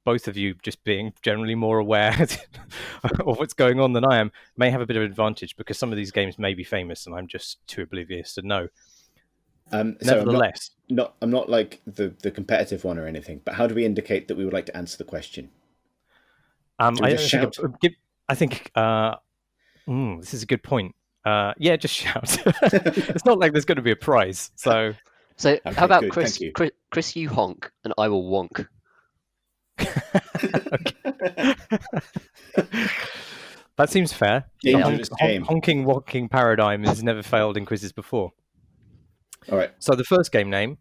both of you, just being generally more aware of what's going on than I am, may have a bit of advantage because some of these games may be famous and I'm just too oblivious to know. Nevertheless,
I'm not like the competitive one or anything, but how do we indicate that we would like to answer the question? Do we just shout?
This is a good point. Yeah, just shout. It's not like there's going to be a prize. So
So
Okay,
how about
good,
Chris?
thank you.
Chris, you honk, and I will wonk.
that seems fair.
Dangerous game.
Honking wonking paradigm has never failed in quizzes before.
All right.
So the first game name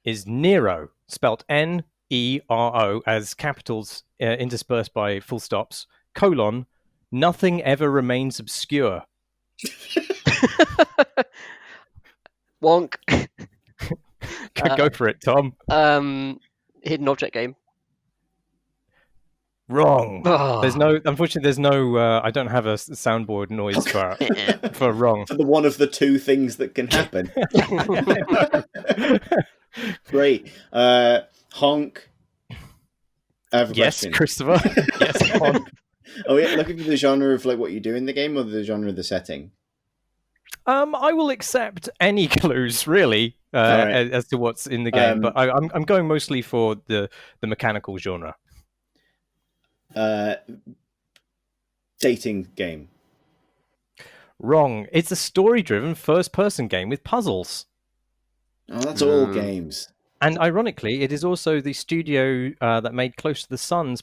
is Nero, spelt Nero, as capitals interspersed by full stops, : nothing ever remains obscure.
Wonk.
Go for it, Tom.
Hidden object game.
Wrong.
Oh.
Unfortunately, there's no. I don't have a soundboard noise for wrong.
For the one of the two things that can happen. Great. Honk. I have a
Yes,
question.
Christopher. Yes, honk.
Oh, yeah, looking for the genre of like what you do in the game, or the genre of the setting?
I will accept any clues really
right.
as to what's in the game, but I'm going mostly for the mechanical genre.
Dating game.
Wrong. It's a story-driven first-person game with puzzles.
Oh, that's all games.
And ironically, it is also the studio that made Close to the Sun's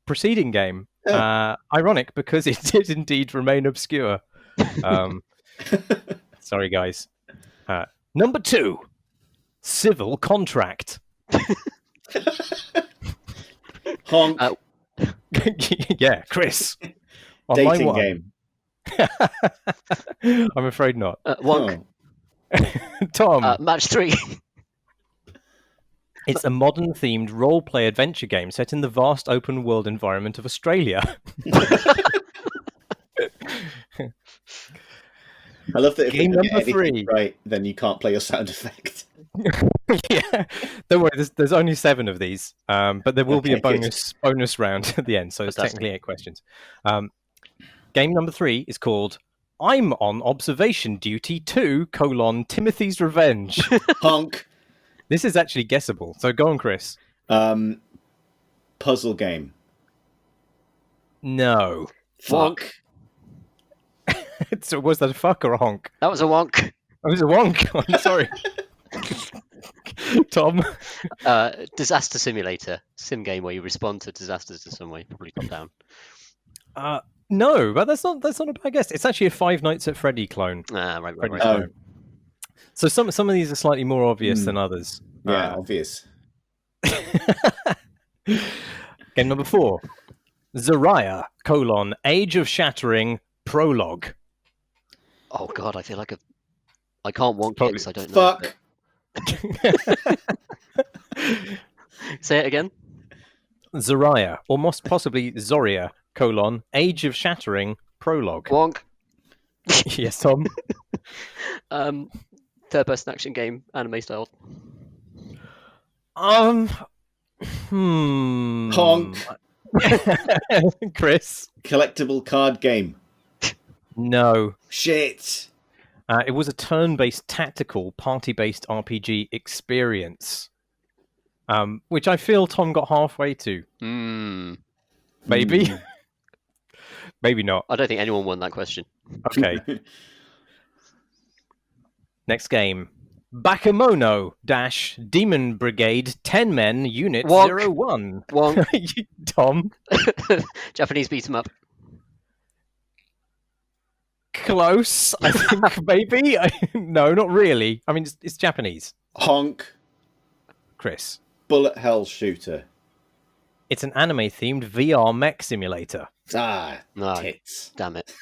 preceding game.
Oh.
Ironic, because it did indeed remain obscure. Sorry, guys. Number 2, Civil Contract.
Honk.
Yeah, Chris.
Dating game.
I'm afraid not.
Wonk.
Tom.
Match 3.
It's a modern-themed role-play adventure game set in the vast open-world environment of Australia.
I love that if
Game
you get
number 3.
anything right, then you can't play your sound effect.
Yeah, don't worry. There's only 7 of these, but there will be a
Okay,
bonus round at the end. So it's technically 8 questions. Game number 3 is called "I'm on Observation Duty 2: Timothy's Revenge."
Honk.
This is actually guessable. So go on, Chris.
Puzzle game.
No.
Fuck.
So was that a fuck or a honk?
That was a wonk.
It was a wonk. I'm sorry. Tom.
Disaster simulator. Sim game where you respond to disasters in some way, probably top down.
No, but that's not a bad guess. It's actually a Five Nights at Freddy clone.
Right.
Oh.
So some of these are slightly more obvious than others.
Yeah, obvious.
Game number 4. Zariah, Age of Shattering, Prologue.
Oh god, I feel like I can't wonk it because I don't
Fuck.
know. Say it again.
Zariah, or most possibly Zoria, Age of Shattering, Prologue.
Wonk.
Yes, Tom.
Third-person action game, anime style.
Honk.
Chris.
Collectible card game.
No.
Shit.
It was a turn-based tactical party-based RPG experience, which I feel Tom got halfway to. Maybe. Maybe not.
I don't think anyone won that question.
Okay. Next game. Bakemono - Demon Brigade 10 Men Unit
Wonk.
01.
Wonk.
Tom.
Japanese beat 'em up.
Close, I think, maybe. No, not really. I mean, it's Japanese.
Honk.
Chris.
Bullet hell shooter.
It's an anime-themed VR mech simulator.
No,
Tits.
damn it.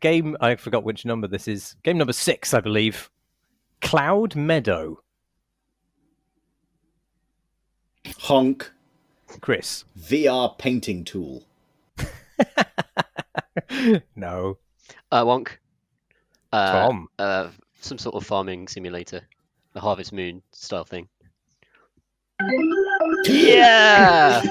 Game, I forgot which number this is. Game number 6, I believe. Cloud Meadow.
Honk.
Chris.
VR painting tool.
No.
Wonk.
Tom.
Some sort of farming simulator. The Harvest Moon style thing. Yeah!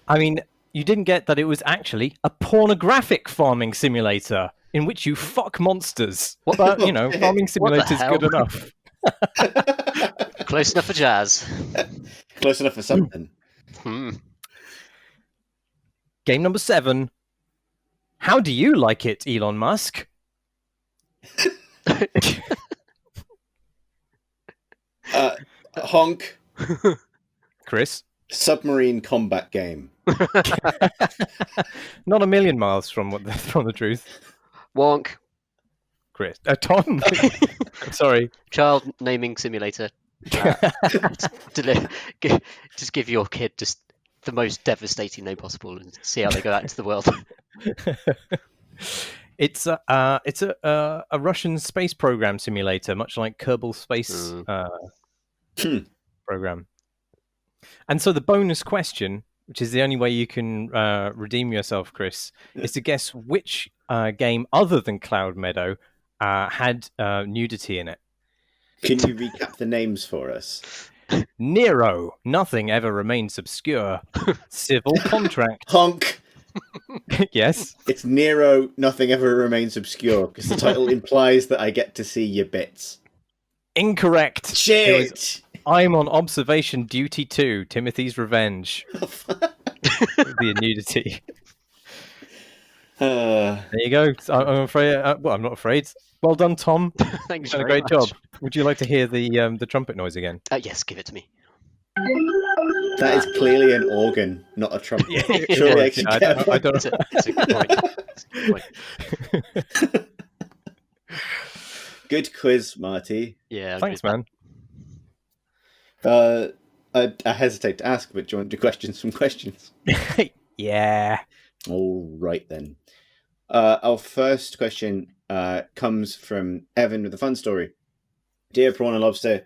I mean, you didn't get that it was actually a pornographic farming simulator. in which you fuck monsters.
What?
But,
Oh, shit.
Farming
What the
Simulator's
hell?
good enough.
Close enough for jazz.
Close enough for something.
Game number 7. How do you like it, Elon Musk?
Honk.
Chris?
Submarine combat game.
Not a million miles from the truth.
Wonk.
Chris. Tom? Sorry.
Child naming simulator. Just give your kid just the most devastating name possible and see how they go out into the world.
It's a Russian space program simulator, much like Kerbal Space program. And so the bonus question, which is the only way you can redeem yourself, Chris, is to guess which game other than Cloud Meadow had nudity in it.
Can you recap the names for us?
Nero, nothing ever remains obscure. Civil Contract.
Honk.
Yes.
It's Nero, nothing ever remains obscure, because the title implies that I get to see your bits.
Incorrect.
Shit!
I'm on observation duty 2, Timothy's Revenge. The nudity. There you go. I'm afraid. Well, I'm not afraid. Well done, Tom.
Thanks.
Done a great job. Would you like to hear the trumpet noise again?
Yes, give it to me.
That is clearly an organ, not a trumpet. Surely I can get
I don't know.
It's a good point. It's a good point.
Good quiz, Marty.
Yeah.
Thanks, man.
I hesitate to ask, but do you want to do questions from questions?
Yeah.
All right, then. Our first question comes from Evan with a fun story. Dear Prawn and Lobster,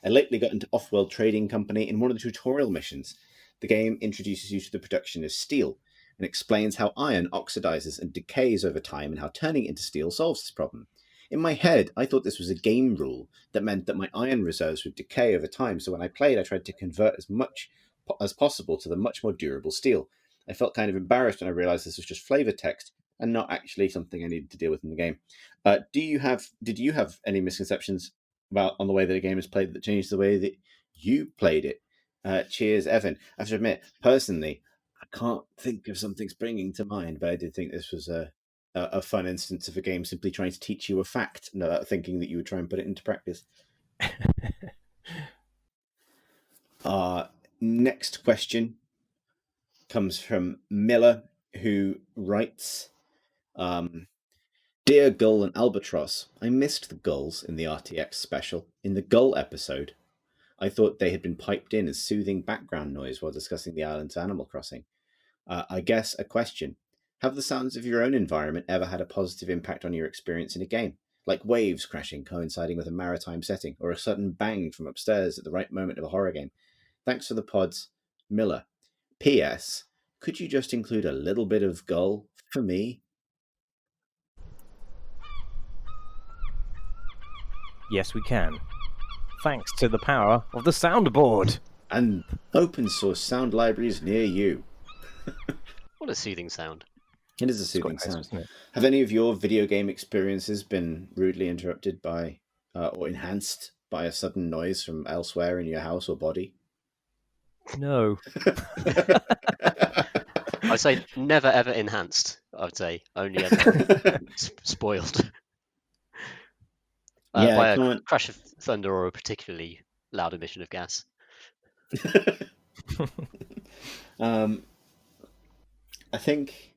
I lately got into off-world trading company in one of the tutorial missions. The game introduces you to the production of steel and explains how iron oxidizes and decays over time and how turning it into steel solves this problem. In my head, I thought this was a game rule that meant that my iron reserves would decay over time, so when I played, I tried to convert as much as possible to the much more durable steel. I felt kind of embarrassed when I realized this was just flavor text and not actually something I needed to deal with in the game. Did you have any misconceptions on the way that a game is played that changed the way that you played it? Cheers, Evan. I have to admit, personally, I can't think of something springing to mind, but I did think this was a fun instance of a game simply trying to teach you a fact, without thinking that you would try and put it into practice. Next question comes from Miller, who writes, Dear Gull and Albatross, I missed the gulls in the RTX special. In the gull episode, I thought they had been piped in as soothing background noise while discussing the island's Animal Crossing. I guess a question. Have the sounds of your own environment ever had a positive impact on your experience in a game? Like waves crashing coinciding with a maritime setting, or a sudden bang from upstairs at the right moment of a horror game? Thanks for the pods, Miller. P.S. Could you just include a little bit of gull for me?
Yes, we can. Thanks to the power of the soundboard.
And open source sound libraries near you.
What a soothing sound.
It is a soothing sound.
Nice, isn't it?
Have any of your video game experiences been rudely interrupted by or enhanced by a sudden noise from elsewhere in your house or body?
No.
I'd say never ever enhanced. I'd say only ever spoiled. By a crash of thunder or a particularly loud emission of gas.
I think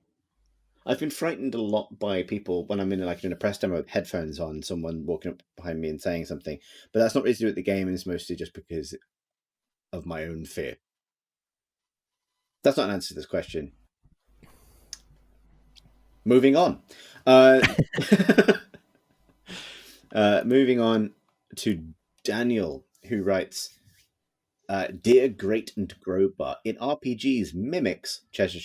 I've been frightened a lot by people when I'm in a press demo with headphones on, someone walking up behind me and saying something. But that's not really to do with the game, it's mostly just because of my own fear. That's not an answer to this question. Moving on. Moving on to Daniel, who writes, Dear Great and Growbar, in RPGs, mimics treasure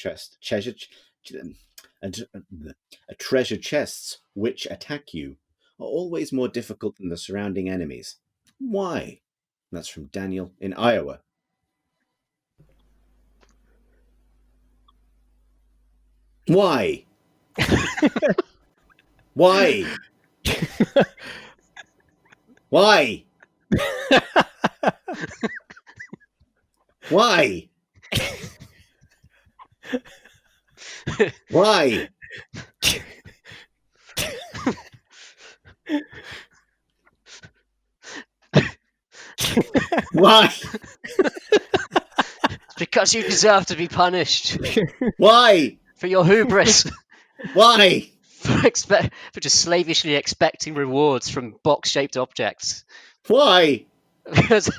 chests which attack you are always more difficult than the surrounding enemies. Why? And that's from Daniel in Iowa. Why? Why? Why? Why? Why? Why?
It's because you deserve to be punished
Why?
for your hubris.
Why?
For just slavishly expecting rewards from box-shaped objects.
Why?
Because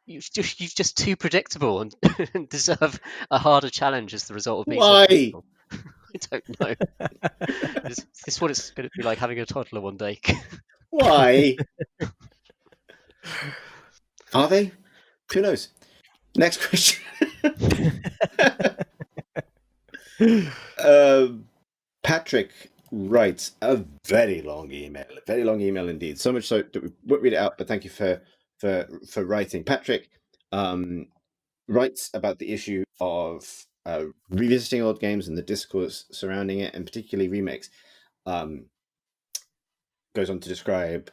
you're just too predictable and deserve a harder challenge as the result of being so
Why?
predictable. I don't know. Is this what it's going to be like having a toddler one day?
Why? Are they? Who knows? Next question. Patrick writes a very long email indeed. So much so that we won't read it out, but thank you for writing. Patrick writes about the issue of revisiting old games and the discourse surrounding it, and particularly remakes. Goes on to describe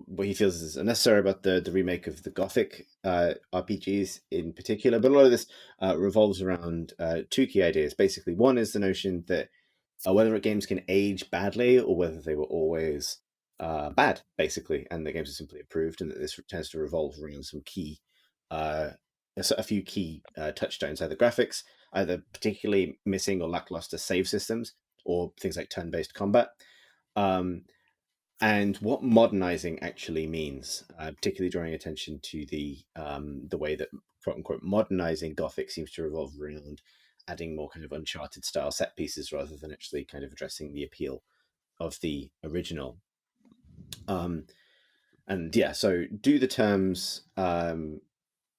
what he feels is unnecessary about the remake of the Gothic RPGs in particular, but a lot of this revolves around two key ideas. Basically, one is the notion that whether games can age badly or whether they were always bad, basically, and the games are simply improved, and that this tends to revolve around some key, a few key touchstones, either graphics, either particularly missing or lackluster save systems, or things like turn-based combat. And what modernizing actually means, particularly drawing attention to the way that quote unquote modernizing Gothic seems to revolve around adding more kind of Uncharted style set pieces rather than actually kind of addressing the appeal of the original. And yeah, so do the terms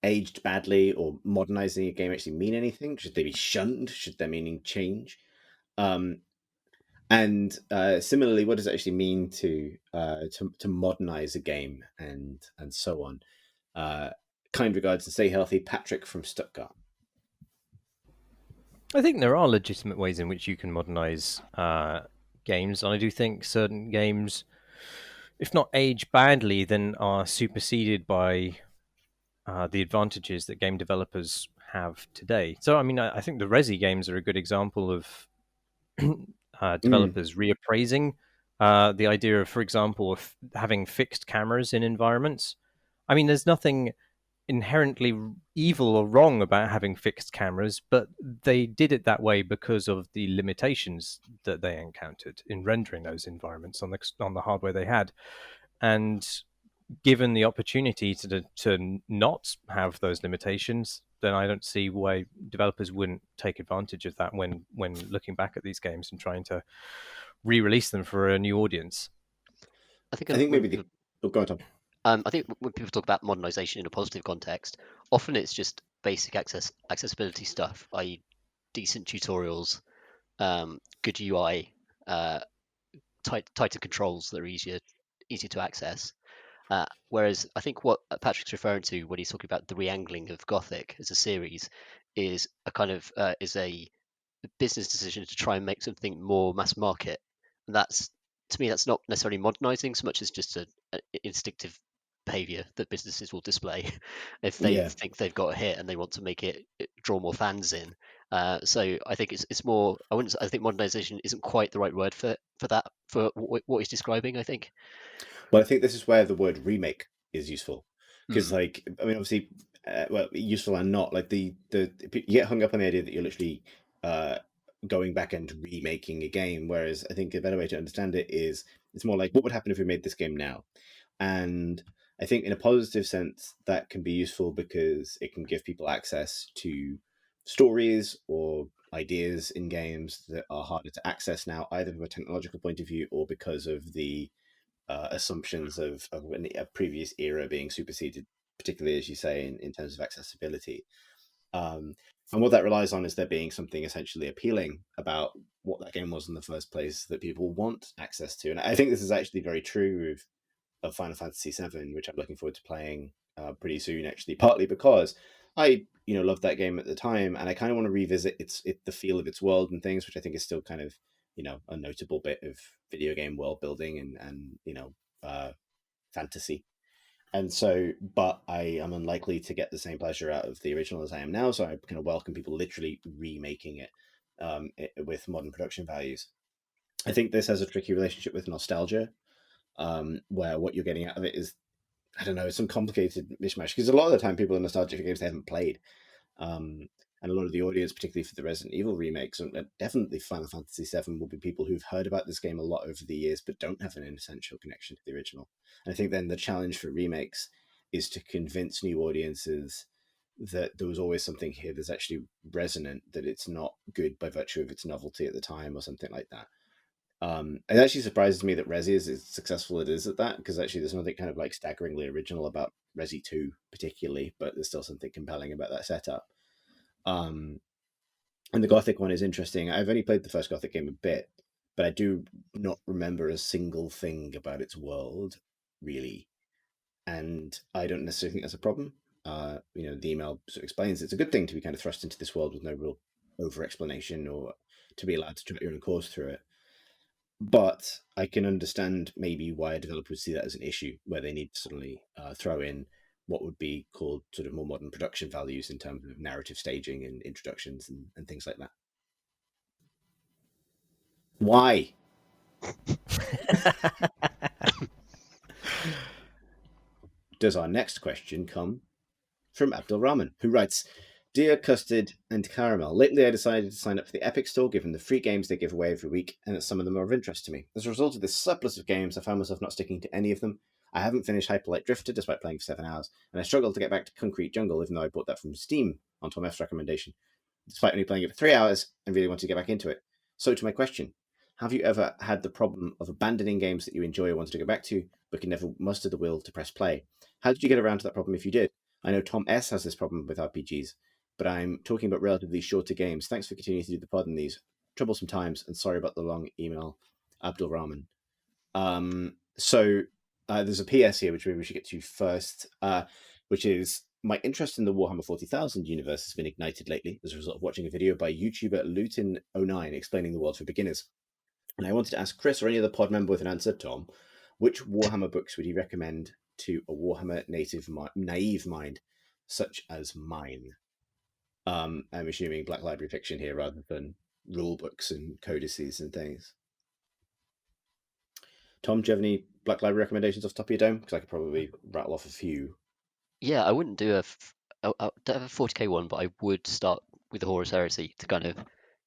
aged badly or modernizing a game actually mean anything? Should they be shunned? Should their meaning change? And similarly, what does it actually mean to modernize a game and so on? Kind regards and stay healthy, Patrick from Stuttgart.
I think there are legitimate ways in which you can modernize games, and I do think certain games, if not age badly, then are superseded by the advantages that game developers have today. So, I mean, I think the Resi games are a good example of developers reappraising the idea of, for example, of having fixed cameras in environments. I mean, there's nothing inherently evil or wrong about having fixed cameras, but they did it that way because of the limitations that they encountered in rendering those environments on the hardware they had. And given the opportunity to not have those limitations, then I don't see why developers wouldn't take advantage of that when looking back at these games and trying to re-release them for a new audience.
I think maybe go on, Tom.
I think when people talk about modernization in a positive context, often it's just basic accessibility stuff, i.e., decent tutorials, good UI, tighter controls that are easier to access. Whereas I think what Patrick's referring to when he's talking about the re-angling of Gothic as a series is a kind of is a business decision to try and make something more mass market, and that's, to me, that's not necessarily modernizing so much as just an instinctive behavior that businesses will display if they think they've got a hit and they want to make it draw more fans in. So I think it's more. I think modernization isn't quite the right word for that, for what he's describing, I think.
Well, I think this is where the word remake is useful, because like, I mean, obviously, well, useful and not, like you get hung up on the idea that you're literally going back and remaking a game, whereas I think a better way to understand it is it's more like, what would happen if we made this game now? And I think in a positive sense that can be useful because it can give people access to stories or ideas in games that are harder to access now, either from a technological point of view or because of the assumptions of a previous era being superseded, particularly, as you say, in terms of accessibility. And what that relies on is there being something essentially appealing about what that game was in the first place that people want access to. And I think this is actually very true of Final Fantasy VII, which I'm looking forward to playing pretty soon, actually, partly because I loved that game at the time, and I kind of want to revisit the feel of its world and things, which I think is still kind of a notable bit of video game world building and fantasy. And so, but I am unlikely to get the same pleasure out of the original as I am now. So I kind of welcome people literally remaking it with modern production values. I think this has a tricky relationship with nostalgia, where what you're getting out of it is, I don't know, some complicated mishmash. Because a lot of the time, people are nostalgic for games they haven't played. And a lot of the audience, particularly for the Resident Evil remakes, and definitely Final Fantasy VII, will be people who've heard about this game a lot over the years, but don't have an essential connection to the original. And I think then the challenge for remakes is to convince new audiences that there was always something here that's actually resonant, that it's not good by virtue of its novelty at the time or something like that. It actually surprises me that Resi is as successful it is at that, because actually there's nothing kind of like staggeringly original about Resi 2 particularly, but there's still something compelling about that setup. And the Gothic one is interesting. I've only played the first Gothic game a bit, but I do not remember a single thing about its world, really. And I don't necessarily think that's a problem. The email sort of explains it's a good thing to be kind of thrust into this world with no real over-explanation, or to be allowed to chart your own course through it. But I can understand maybe why a developer would see that as an issue, where they need to suddenly throw in what would be called sort of more modern production values in terms of narrative staging and introductions and things like that. Why? Does our next question come from Abdul Rahman, who writes, Dear Custard and Caramel, lately I decided to sign up for the Epic Store given the free games they give away every week, and that some of them are of interest to me. As a result of this surplus of games, I found myself not sticking to any of them. I haven't finished Hyper Light Drifter despite playing for 7 hours, and I struggled to get back to Concrete Jungle even though I bought that from Steam on Tom F's recommendation, despite only playing it for 3 hours and really wanted to get back into it. So to my question, have you ever had the problem of abandoning games that you enjoy or wanted to go back to, but can never muster the will to press play? How did you get around to that problem if you did? I know Tom S. has this problem with RPGs, but I'm talking about relatively shorter games. Thanks for continuing to do the pod in these troublesome times, and sorry about the long email, Abdul Rahman. So there's a PS here, which maybe we should get to first, which is my interest in the Warhammer 40,000 universe has been ignited lately as a result of watching a video by YouTuber Lutin09 explaining the world for beginners. And I wanted to ask Chris or any other pod member with an answer, Tom, which Warhammer books would you recommend to a Warhammer naive mind, such as mine? I'm assuming Black Library fiction here rather than rule books and codices and things. Tom, do you have any Black Library recommendations off the top of your dome? Because I could probably rattle off a few.
Yeah, I wouldn't do I don't have a 40k one, but I would start with the Horus Heresy to kind of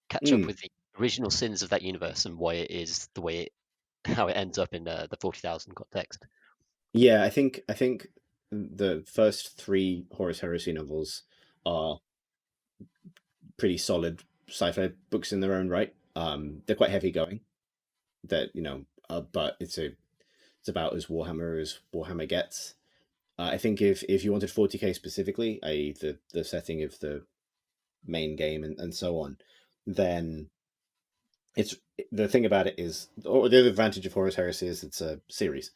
catch up with the original sins of that universe and why it is the way how it ends up in the 40,000 context.
Yeah, I think the first 3 Horus Heresy novels are pretty solid sci-fi books in their own right. They're quite heavy going. That but it's about as Warhammer gets. I think if you wanted 40k specifically, i.e. the setting of the main game and so on, then it's the thing about it is, or the other advantage of Horus Heresy is it's a series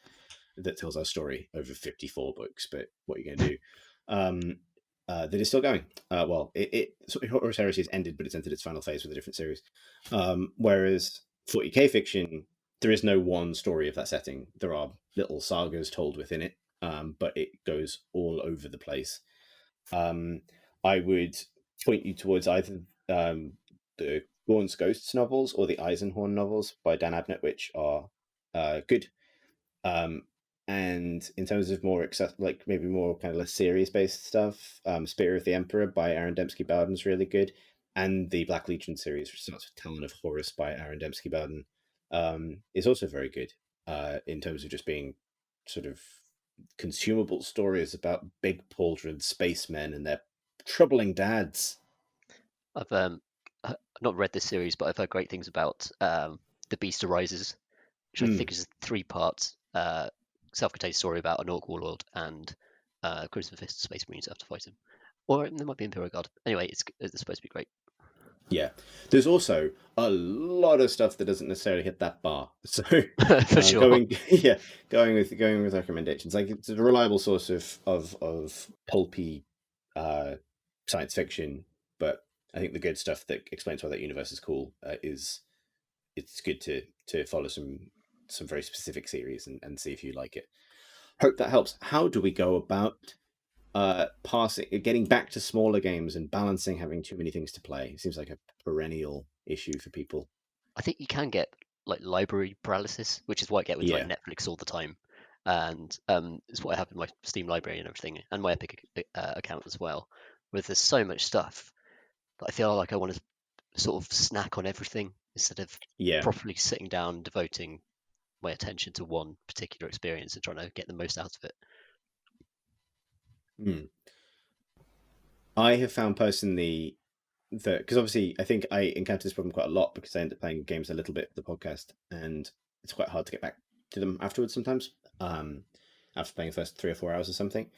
that tells our story over 54 books. But what are you going to do? That is still going. Horus Heresy has ended, but it's entered its final phase with a different series. Whereas 40k fiction, there is no one story of that setting. There are little sagas told within it, but it goes all over the place. I would point you towards either the Gaunt's Ghosts novels or the Eisenhorn novels by Dan Abnett, which are good. And in terms of more maybe more kind of less serious based stuff, Spear of the Emperor by Aaron Dembski Bowden is really good, and the Black Legion series, which starts with Talon of Horus by Aaron Dembski Bowden, is also very good in terms of just being sort of consumable stories about big pauldron spacemen and their troubling dads.
I've not read this series, but I've heard great things about The Beast Arises, which I think is a 3-part self-contained story about an Orc warlord and Crimson Fist Space Marines have to fight him. Or there might be Imperial Guard. Anyway, it's supposed to be great.
Yeah, there's also a lot of stuff that doesn't necessarily hit that bar. So
For sure.
going with recommendations, like it's a reliable source of pulpy science fiction, but I think the good stuff that explains why that universe is cool is it's good to follow some very specific series and see if you like it. Hope that helps. How do we go about getting back to smaller games and balancing having too many things to play? It seems like a perennial issue for people.
I think you can get like library paralysis, which is what I get with like Netflix all the time, and it's what I have in my Steam library and everything, and my Epic account as well. Where there's so much stuff that I feel like I want to sort of snack on everything instead of properly sitting down and devoting my attention to one particular experience and trying to get the most out of it.
I have found personally that, because obviously I think I encounter this problem quite a lot because I end up playing games a little bit for the podcast, and it's quite hard to get back to them afterwards sometimes, after playing the first 3 or 4 hours or something.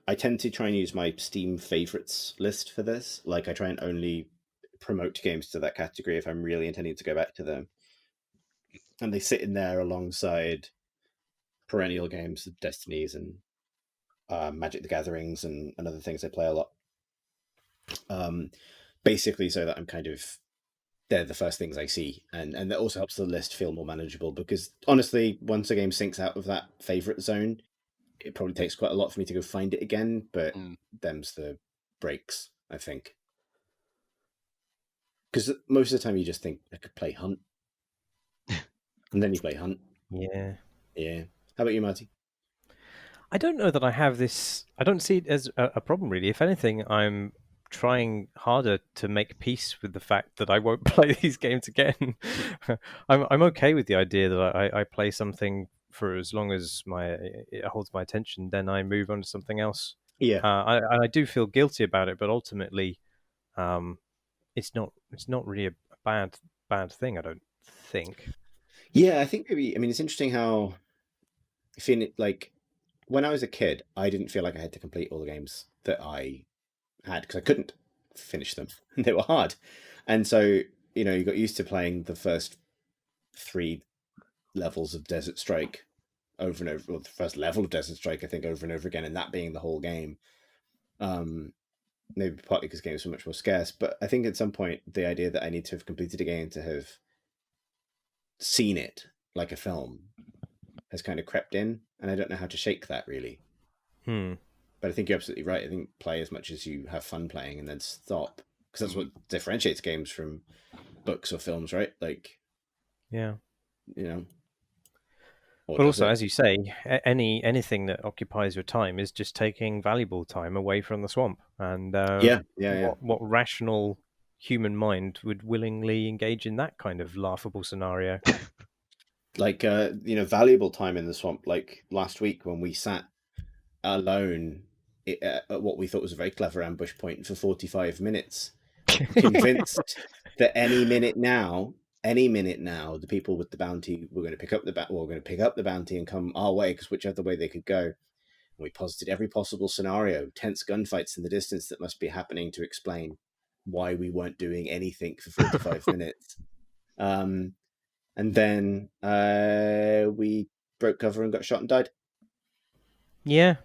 I tend to try and use my Steam favorites list for this. Like, I try and only promote games to that category if I'm really intending to go back to them. And they sit in there alongside perennial games, Destinies and Magic the Gatherings and other things I play a lot. Basically so that I'm kind of, they're the first things I see. And that also helps the list feel more manageable, because honestly, once a game sinks out of that favorite zone, it probably takes quite a lot for me to go find it again, but them's the breaks, I think. Because most of the time you just think, I could play Hunt. And then you play Hunt.
Yeah.
How about you, Marty?
I don't know that I have this. I don't see it as a problem, really. If anything, I'm trying harder to make peace with the fact that I won't play these games again. I'm okay with the idea that I play something for as long as it holds my attention, then I move on to something else.
Yeah.
I do feel guilty about it, but ultimately, it's not really a bad thing, I don't think.
Yeah, I think maybe. I mean, it's interesting how I feel it. Like, when I was a kid, I didn't feel like I had to complete all the games that I had because I couldn't finish them. They were hard, and so you got used to playing the first 3 levels of Desert Strike over and over, or the first level of Desert Strike, I think, over and over again, and that being the whole game. Maybe partly because games were much more scarce, but I think at some point the idea that I need to have completed a game to have seen it like a film has kind of crept in, and I don't know how to shake that, really. But I think you're absolutely right. I think play as much as you have fun playing and then stop, because that's what differentiates games from books or films, right? Like,
yeah,
But
also, as you say, anything that occupies your time is just taking valuable time away from the swamp. And what rational human mind would willingly engage in that kind of laughable scenario?
Like, valuable time in the swamp. Like last week when we sat alone at what we thought was a very clever ambush point for 45 minutes, convinced that any minute now, the people with the bounty were going to pick up the bounty and come our way, because whichever way they could go. And we posited every possible scenario, tense gunfights in the distance that must be happening to explain why we weren't doing anything for 45 minutes. And then we broke cover and got shot and died.
Yeah.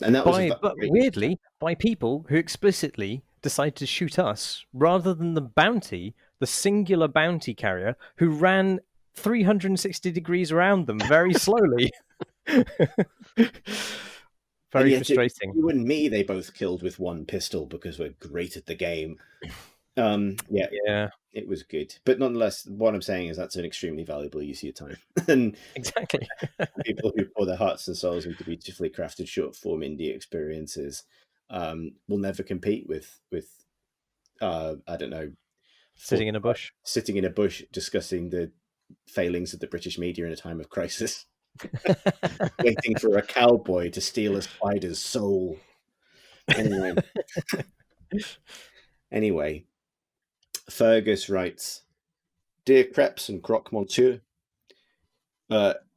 And that
but weirdly, by people who explicitly decide to shoot us rather than the bounty, the singular bounty carrier who ran 360 degrees around them very slowly. Very frustrating.
You and me, they both killed with one pistol because we're great at the game. It was good. But nonetheless, what I'm saying is that's an extremely valuable use of your time. And
exactly.
People who pour their hearts and souls into beautifully crafted short form indie experiences will never compete with I don't know,
sitting in a bush
discussing the failings of the British media in a time of crisis. Waiting for a cowboy to steal a spider's soul. Anyway, Fergus writes, "Dear Creps and Croque Monsieur,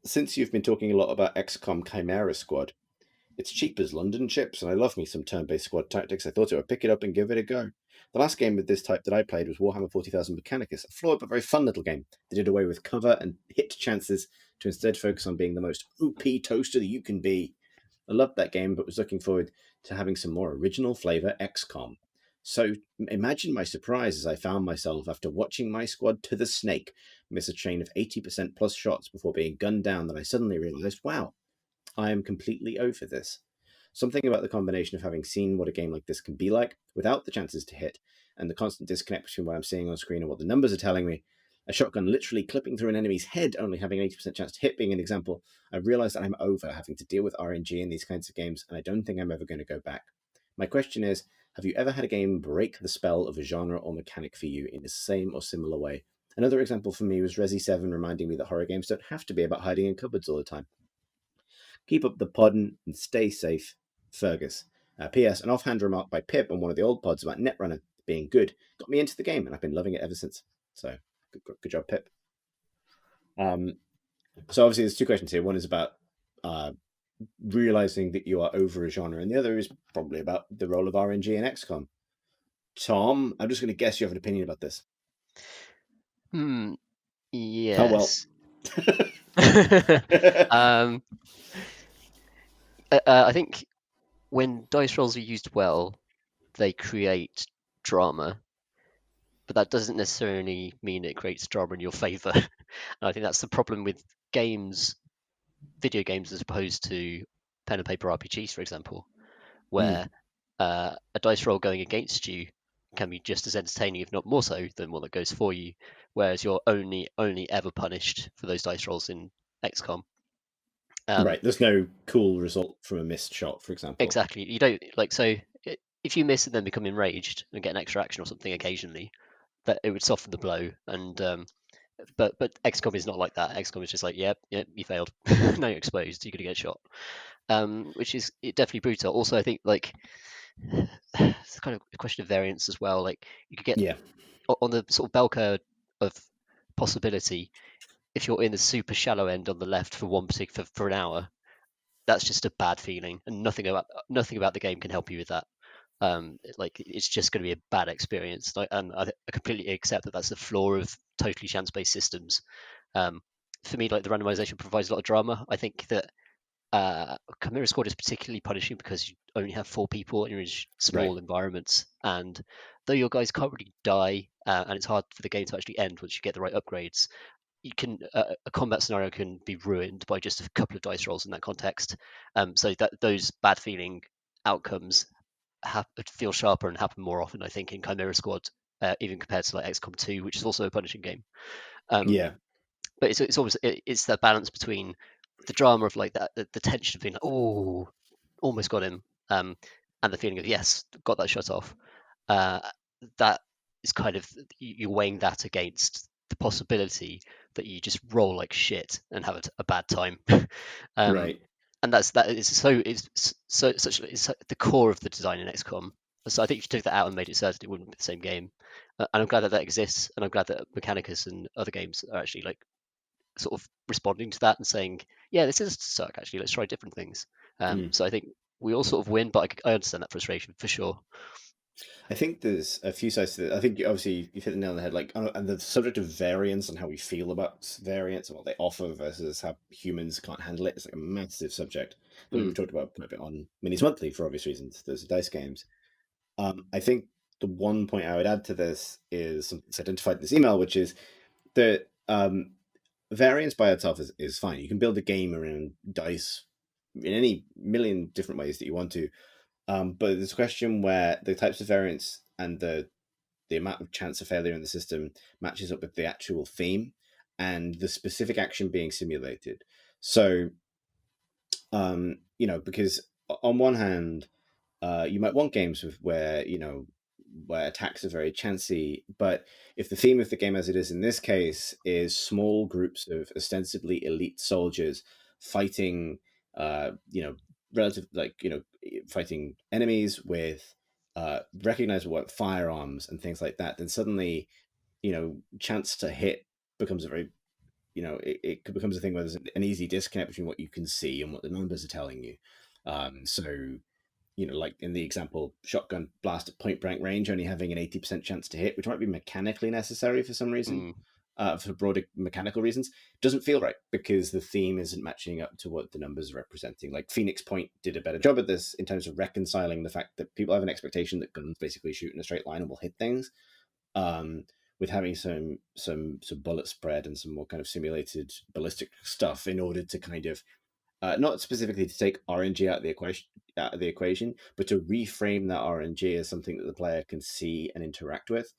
since you've been talking a lot about XCOM Chimera Squad, it's cheap as London chips, and I love me some turn-based squad tactics. I thought I would pick it up and give it a go. The last game with this type that I played was Warhammer 40,000 Mechanicus, a flawed but very fun little game. They did away with cover and hit chances to instead focus on being the most OP toaster that you can be. I loved that game, but was looking forward to having some more original flavor XCOM. So imagine my surprise as I found myself, after watching my squad to the snake miss a chain of 80% plus shots before being gunned down, that I suddenly realized, wow, I am completely over this. Something about the combination of having seen what a game like this can be like without the chances to hit, and the constant disconnect between what I'm seeing on screen and what the numbers are telling me, a shotgun literally clipping through an enemy's head, only having an 80% chance to hit being an example, I realized that I'm over having to deal with RNG in these kinds of games, and I don't think I'm ever going to go back. My question is, have you ever had a game break the spell of a genre or mechanic for you in the same or similar way? Another example for me was Resi 7 reminding me that horror games don't have to be about hiding in cupboards all the time. Keep up the podding and stay safe, Fergus. P.S. An offhand remark by Pip on one of the old pods about Netrunner being good got me into the game, and I've been loving it ever since. So, good job, Pip. So obviously there's two questions here. One is about realizing that you are over a genre, and the other is probably about the role of RNG in XCOM. Tom, I'm just going to guess you have an opinion about this.
Yes.
Oh, well.
I think when dice rolls are used well, they create drama, but that doesn't necessarily mean it creates drama in your favor. And I think that's the problem with games, video games, as opposed to pen and paper RPGs, for example, where a dice roll going against you can be just as entertaining, if not more so, than one that goes for you. Whereas you're only ever punished for those dice rolls in XCOM.
Right, there's no cool result from a missed shot, for example.
Exactly. You don't so if you miss and then become enraged and get an extra action or something occasionally, that it would soften the blow. And but XCOM is not like that. XCOM is just like, yep, you failed. Now you're exposed. You're gonna get shot. Which is definitely brutal. Also, I think like it's kind of a question of variance as well. Like you could get on the sort of bell curve of possibility. If you're in the super shallow end on the left for for an hour, that's just a bad feeling, and nothing about the game can help you with that. Like it's just going to be a bad experience. And I completely accept that that's the flaw of totally chance-based systems. For me, like the randomization provides a lot of drama. I think that Chimera Squad is particularly punishing because you only have 4 people and you're in small environments, and though your guys can't really die, and it's hard for the game to actually end once you get the right upgrades, you can a combat scenario can be ruined by just a couple of dice rolls in that context. So that those bad feeling outcomes feel sharper and happen more often, I think, in Chimera Squad, even compared to like XCOM 2, which is also a punishing game. But it's always it's that balance between the drama of like that, the tension of being like, oh, almost got him, and the feeling of yes, got that shot off. That is kind of you're weighing that against the possibility that you just roll like shit and have a bad time.
Right.
And it's the core of the design in XCOM. So I think if you took that out and made it certain, it wouldn't be the same game. And I'm glad that exists, and I'm glad that Mechanicus and other games are actually like sort of responding to that and saying, yeah, this is suck actually, let's try different things. So I think we all sort of win, but I understand that frustration for sure.
I think there's a few sides to it. I think obviously you hit the nail on the head, like, and the subject of variance and how we feel about variance and what they offer versus how humans can't handle it is like a massive subject that we've talked about quite a bit on Minis Monthly for obvious reasons. Those are dice games. I think the one point I would add to this is something that's identified in this email, which is that variance by itself is fine. You can build a game around dice in any million different ways that you want to. But there's a question where the types of variance and the amount of chance of failure in the system matches up with the actual theme and the specific action being simulated. So, because on one hand, you might want games where attacks are very chancy, but if the theme of the game, as it is in this case, is small groups of ostensibly elite soldiers fighting, fighting enemies with recognizable firearms and things like that, then suddenly, chance to hit becomes a very, it becomes a thing where there's an easy disconnect between what you can see and what the numbers are telling you. So, like in the example, shotgun blast at point blank range, only having an 80% chance to hit, which might be mechanically necessary for some reason. for broader mechanical reasons, doesn't feel right because the theme isn't matching up to what the numbers are representing. Like Phoenix Point did a better job at this in terms of reconciling the fact that people have an expectation that guns basically shoot in a straight line and will hit things, with having some bullet spread and some more kind of simulated ballistic stuff in order to kind of not specifically to take RNG out of the equation, but to reframe that RNG as something that the player can see and interact with.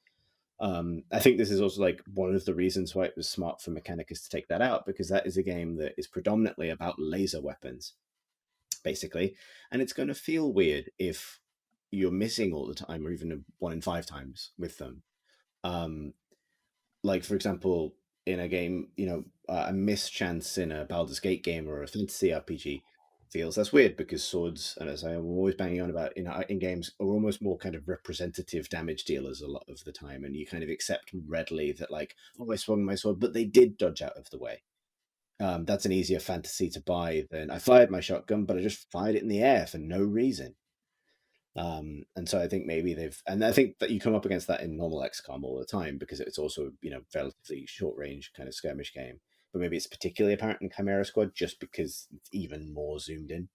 I think this is also like one of the reasons why it was smart for Mechanicus to take that out, because that is a game that is predominantly about laser weapons, basically, and it's going to feel weird if you're missing all the time, or even 1 in 5 times with them. Like for example, in a game, a mischance in a Baldur's Gate game or a fantasy RPG feels that's weird because swords, and as I'm always banging on about in games, are almost more kind of representative damage dealers a lot of the time, and you kind of accept readily that like, oh, I swung my sword, but they did dodge out of the way. That's an easier fantasy to buy than I fired my shotgun, but I just fired it in the air for no reason. And so I think maybe and I think that you come up against that in normal XCOM all the time because it's also, relatively short range kind of skirmish game. But maybe it's particularly apparent in Chimera Squad just because it's even more zoomed in.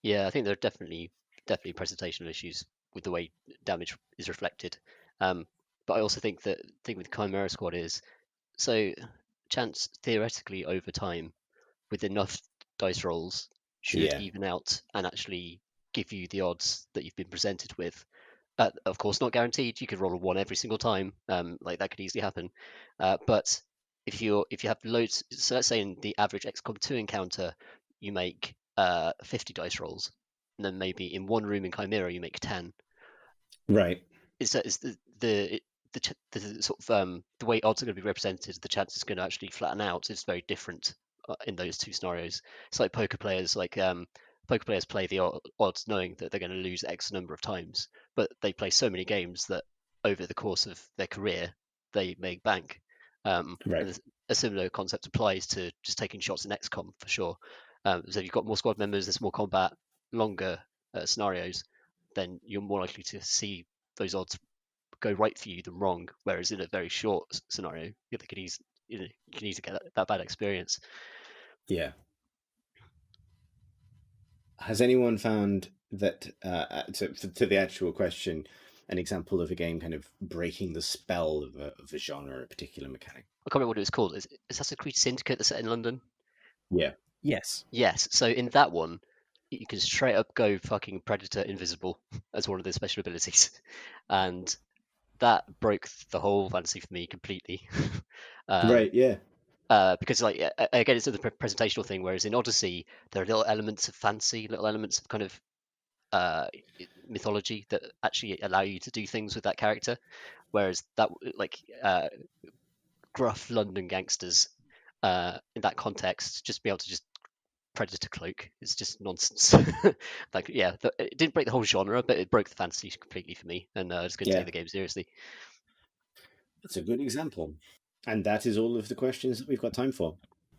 Yeah, I think there are definitely presentational issues with the way damage is reflected. But I also think that the thing with Chimera Squad is, so chance theoretically over time with enough dice rolls should even out and actually give you the odds that you've been presented with. Of course, not guaranteed. You could roll a 1 every single time. Like that could easily happen. But if you have loads, so let's say in the average XCOM 2 encounter, you make 50 dice rolls, and then maybe in one room in Chimera you make 10.
Right.
Is the sort of the way odds are going to be represented, the chance is going to actually flatten out is very different in those two scenarios. It's like poker players, poker players play the odds knowing that they're going to lose X number of times, but they play so many games that over the course of their career they make bank.
Right.
And a similar concept applies to just taking shots in XCOM for sure. So if you've got more squad members, there's more combat, longer scenarios, then you're more likely to see those odds go right for you than wrong. Whereas in a very short scenario, you can easily get that bad experience.
Yeah. Has anyone found that, to the actual question, an example of a game kind of breaking the spell of a genre or a particular mechanic?
I can't remember what it was called. Is Assassin's Creed Syndicate that's set in London?
Yeah.
Yes.
Yes. So in that one, you can straight up go fucking Predator invisible as one of the special abilities, and that broke the whole fantasy for me completely.
Right. Yeah.
Because like again, it's the presentational thing. Whereas in Odyssey, there are little elements of fancy, little elements of kind of mythology that actually allow you to do things with that character. Whereas that gruff London gangsters in that context, just be able to just Predator cloak is just nonsense. It didn't break the whole genre, but it broke the fantasy completely for me, and I just couldn't take the game seriously.
That's a good example. And that is all of the questions that we've got time for.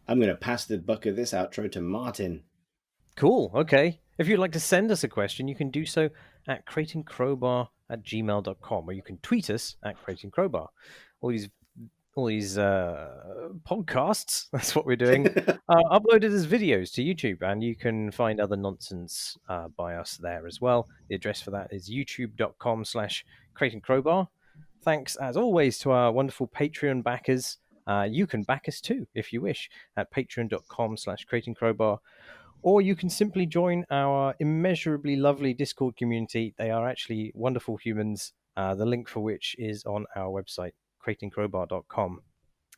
I'm going to pass the buck of this outro to Martin.
Cool. Okay. If you'd like to send us a question, you can do so at cratingcrowbar@gmail.com, or you can tweet us at cratingcrowbar. All these podcasts, that's what we're doing, uploaded as videos to YouTube, and you can find other nonsense by us there as well. The address for that is youtube.com/cratingcrowbar. Thanks, as always, to our wonderful Patreon backers. You can back us too, if you wish, at patreon.com/cratingcrowbar. Or you can simply join our immeasurably lovely Discord community. They are actually wonderful humans, the link for which is on our website, cratingcrowbar.com.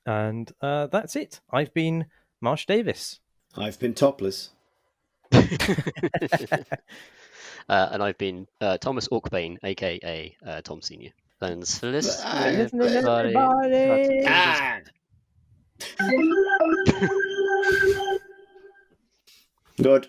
And that's it. I've been Marsh Davis.
I've been Topless.
And I've been Thomas Orkbane, aka Tom Senior. Thanks for listening,
everybody.
Good.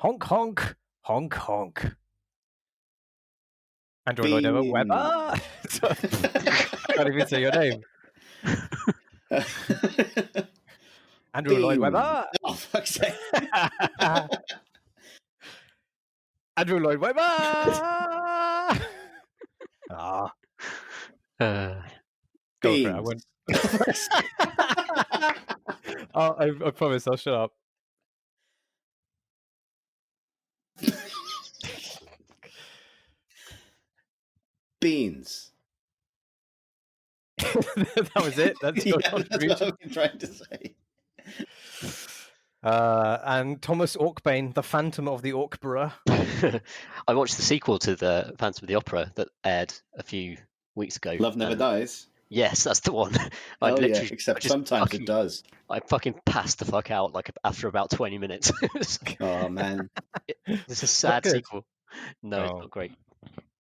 Honk honk honk honk. Andrew Lloyd Webber. Can't even say your name. Andrew Lloyd Webber.
Oh, fuck's sake.
Andrew Lloyd Webber. Ah. Go for it. I won't. I promise I'll shut up.
Beans.
That was it. That's your contribution.
That's what I'm trying to say.
And Thomas Orkbane, the Phantom of the Orkborough.
I watched the sequel to the Phantom of the Opera that aired a few weeks ago.
Love Never Dies.
Yes, that's the one.
Except sometimes it does.
I fucking passed the fuck out like after about 20 minutes.
Oh man,
it's a sad sequel. No, it's not great.